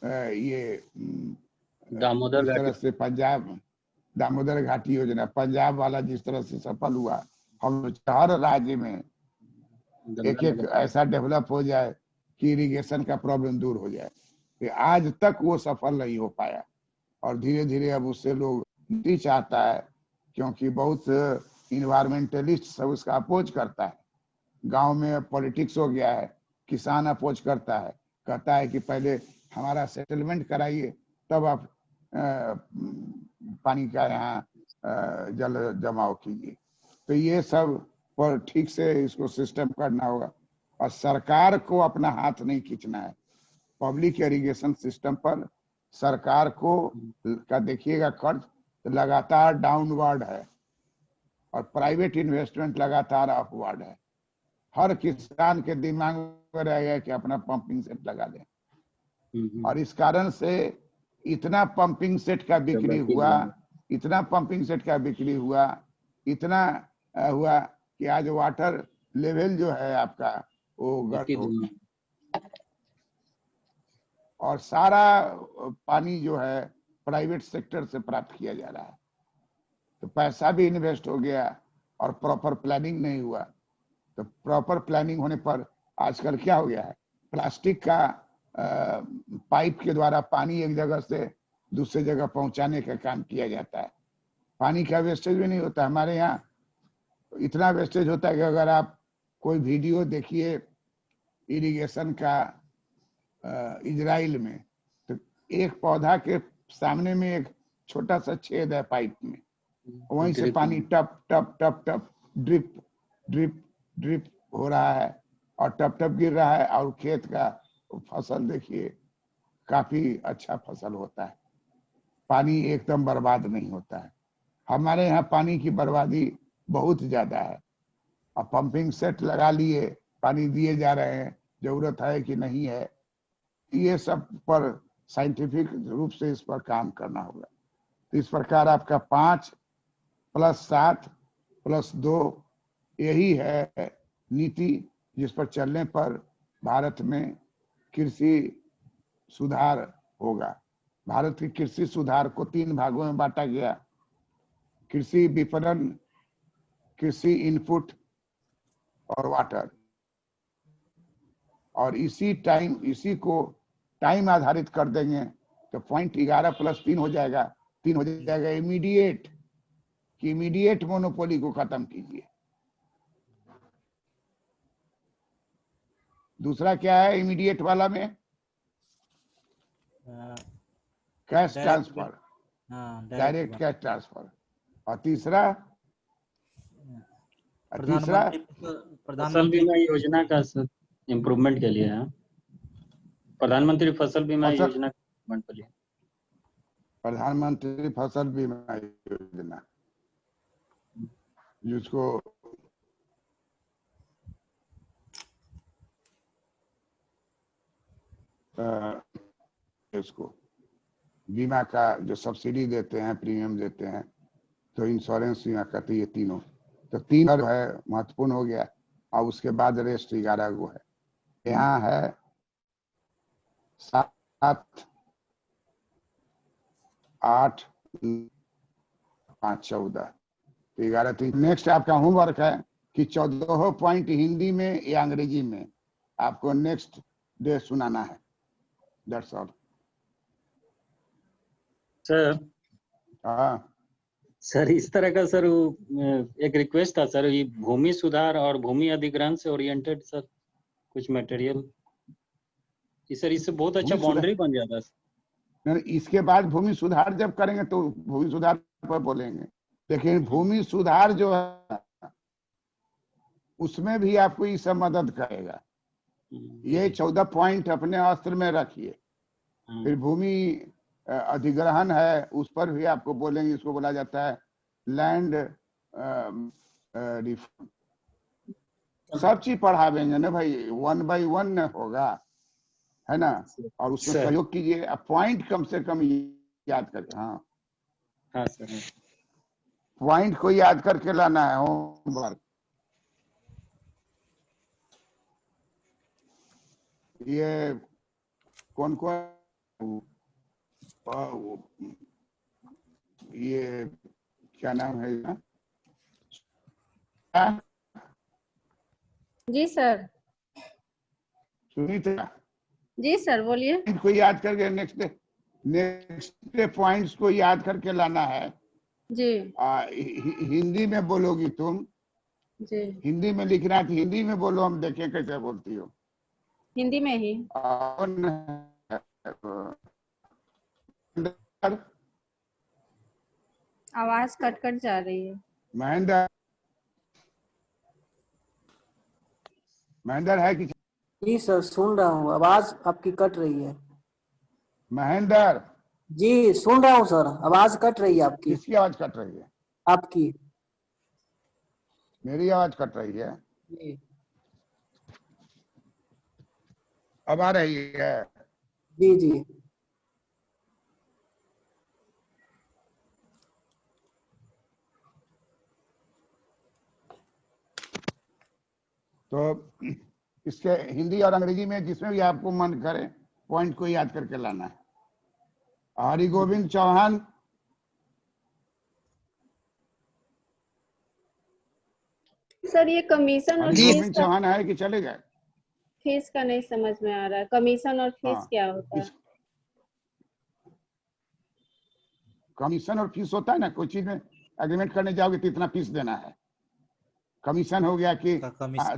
ये दामोदर जिस तरह से पंजाब दामोदर घाटी योजना पंजाब वाला जिस तरह से सफल हुआ, हम हर राज्य में एक एक ऐसा डेवलप हो जाए कि इरिगेशन का प्रॉब्लम दूर हो जाए। कि आज तक वो सफल नहीं हो पाया और धीरे धीरे अब उससे लोग नहीं चाहता है, क्योंकि बहुत इन्वायरमेंटलिस्ट सब उसका अपोज करता है। गांव में पॉलिटिक्स हो गया है, किसान अपोज करता है, कहता है कि पहले हमारा सेटलमेंट कराइए तब आप पानी का यहाँ जल जमाव कीजिए। तो ये सब पर ठीक से इसको सिस्टम करना होगा और सरकार को अपना हाथ नहीं खींचना है। पब्लिक इरिगेशन सिस्टम पर सरकार को का देखिएगा खर्च लगातार डाउनवर्ड है और प्राइवेट इन्वेस्टमेंट लगातार अपवर्ड है। हर किसान के दिमाग में रहेगा कि अपना पंपिंग सेट लगा लें और इस कारण से इतना पंपिंग सेट का बिक्री हुआ, इतना पंपिंग सेट का बिक्री हुआ, इतना हुआ कि आज वाटर लेवल जो है आपका वो और सारा पानी जो है प्राइवेट सेक्टर से प्राप्त किया जा रहा है। तो पैसा भी इन्वेस्ट हो गया और प्रॉपर प्लानिंग नहीं हुआ। तो प्रॉपर प्लानिंग होने पर आजकल क्या हो गया है, प्लास्टिक का पाइप के द्वारा पानी एक जगह से दूसरे जगह पहुंचाने का काम किया जाता है। पानी का वेस्टेज भी नहीं होता। हमारे यहाँ इतना वेस्टेज होता है कि अगर आप कोई वीडियो देखिए इरिगेशन का इजराइल में, तो एक पौधा के सामने में एक छोटा सा छेद है पाइप में, वहीं से पानी टप टप टप टप ड्रिप ड्रिप ड्रिप हो रहा है और टप टप गिर रहा है और खेत का फसल देखिए काफी अच्छा फसल होता है। पानी एकदम बर्बाद नहीं होता है। हमारे यहाँ पानी की बर्बादी बहुत ज्यादा है। अब पंपिंग सेट लगा लिए, पानी दिए जा रहे हैं, जरूरत है कि नहीं है, ये सब पर साइंटिफिक रूप से इस पर काम करना होगा। तो इस प्रकार आपका 5 + 7 + 2 यही है नीति जिस पर चलने पर भारत में कृषि सुधार होगा। भारत के कृषि सुधार को 3 भागों में बांटा गया, कृषि विपणन, कृषि इनपुट और वाटर। और इसी को टाइम आधारित कर देंगे तो पॉइंट 11 + 3 हो जाएगा। 3 हो जाएगा इमीडिएट, कि इमीडिएट मोनोपोली को खत्म कीजिए। दूसरा क्या है इमीडिएट वाला में, cash transfer, direct cash transfer. और तीसरा फसल बीमा योजना का इम्प्रूवमेंट के लिए है। प्रधानमंत्री फसल बीमा योजना के लिए, प्रधानमंत्री फसल बीमा योजना जिसको इसको बीमा का जो सब्सिडी देते हैं, प्रीमियम देते हैं, तो इंश्योरेंस बीमा कहते हैं। ये तीनों, तो 3 जो है महत्वपूर्ण हो गया और उसके बाद रेस्ट 11 गो है। यहाँ है 7, 8, 5, 14, 11, 3। नेक्स्ट आपका होमवर्क है कि 14 पॉइंट हिंदी में या अंग्रेजी में आपको नेक्स्ट डे सुनाना है। That's all sir. हाँ सर, इस तरह का सर एक रिक्वेस्ट था सर, ये भूमि सुधार और भूमि अधिग्रहण से ओरिएंटेड सर कुछ मटेरियल कि सर इससे बहुत अच्छा बाउंड्री बन जाता है। इसके बाद भूमि सुधार जब करेंगे तो भूमि सुधार पर बोलेंगे, लेकिन भूमि सुधार जो है उसमें भी आपको ये सब मदद करेगा। ये 14 पॉइंट अपने अस्त्र में रखिए। फिर भूमि अधिग्रहण है, उस पर भी आपको बोलेंगे, इसको बोला जाता है लैंड रिफॉर्म। सब चीज पढ़ावेंगे ना भाई, 1 by 1 होगा, है ना। और उसमें सहयोग कीजिए, पॉइंट कम से कम याद करके। हाँ हाँ सर, पॉइंट को याद करके लाना है होमवर्क। ये कौन कौन, ये क्या नाम है ना? जी सर। सुनीता जी सर बोलिए। को याद करके नेक्स्ट पॉइंट्स को याद करके लाना है जी। हिंदी में बोलोगी तुम, जी हिंदी में लिखना है, हिंदी में बोलो, हम देखें कैसे बोलती हो। हिंदी में ही। आवाज कट कट जा रही है। महेंद्र है कि? जी सर सुन रहा हूँ, आवाज आपकी कट रही है। महेंद्र जी सुन रहा हूँ सर, आवाज कट रही है आपकी। किसकी आवाज कट रही है? आपकी। मेरी आवाज कट रही है? जी अब आ रही है? जी जी। तो इसके हिंदी और अंग्रेजी में जिसमें भी आपको मन करे पॉइंट को याद करके लाना है। हरि गोविंद चौहान, सर ये कमीशन और हरि फीस गोविंद का, चौहान है कि चले गए? फीस का नहीं समझ में आ रहा है। कमीशन और फीस हाँ, क्या होता है? कमीशन और फीस होता है ना, कोई चीज में एग्रीमेंट करने जाओगे तो इतना फीस देना है। कमीशन हो गया कि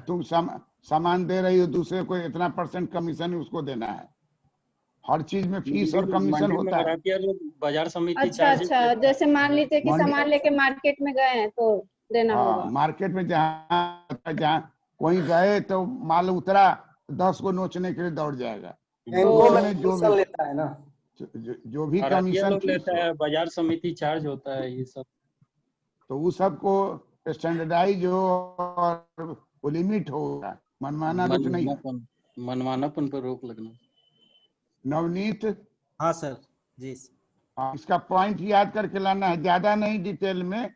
तुम सामान दे रही हो दूसरे को, इतना % कमीशन उसको देना है। हर चीज में फीस और कमीशन होता है। बाजार समिति अच्छा अच्छा, जैसे मान लीजिए कि सामान लेके मार्केट में गए हैं तो देना होगा। मार्केट में जहाँ कोई गए तो माल उतरा, 10 को नोचने के लिए दौड़ जाएगा। बैंकों में जो कमीशन भी लेता है ना, जो भी कमीशन लेता है, बाजार समिति चार्ज होता है, ये सब तो वो सबको स्टैंडर्डाइज हो और लिमिट होगा, मनमाना रुक नहीं। मनमानापन पर रोक लगना। नवनीत, हाँ सर जी। इसका पॉइंट याद करके लाना है, ज्यादा नहीं डिटेल में,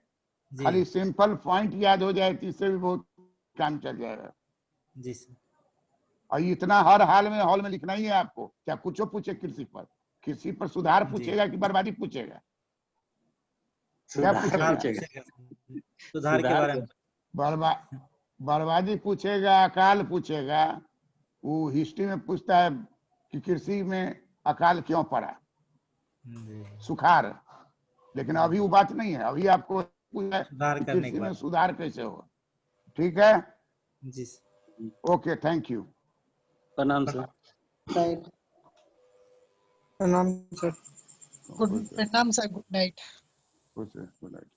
खाली सिंपल पॉइंट याद हो जाए तो इससे भी बहुत काम चल जाएगा। जी सर। और इतना हर हाल में हॉल में लिखना ही है आपको, क्या कुछ पूछे कृषि पर सुधार पूछेगा कि बर्बादी पूछेगा? क्या पूछेगा? सुधार के बारे में। बर्बादी पूछेगा, अकाल पूछेगा। वो हिस्ट्री में पूछता है कि कृषि में अकाल क्यों पड़ा, सुखाड़। लेकिन अभी वो बात नहीं है, अभी आपको कृषि में सुधार कैसे हो। ठीक है जी। Okay, thank you. प्रणाम सर। प्रणाम sir. Good night. Good night.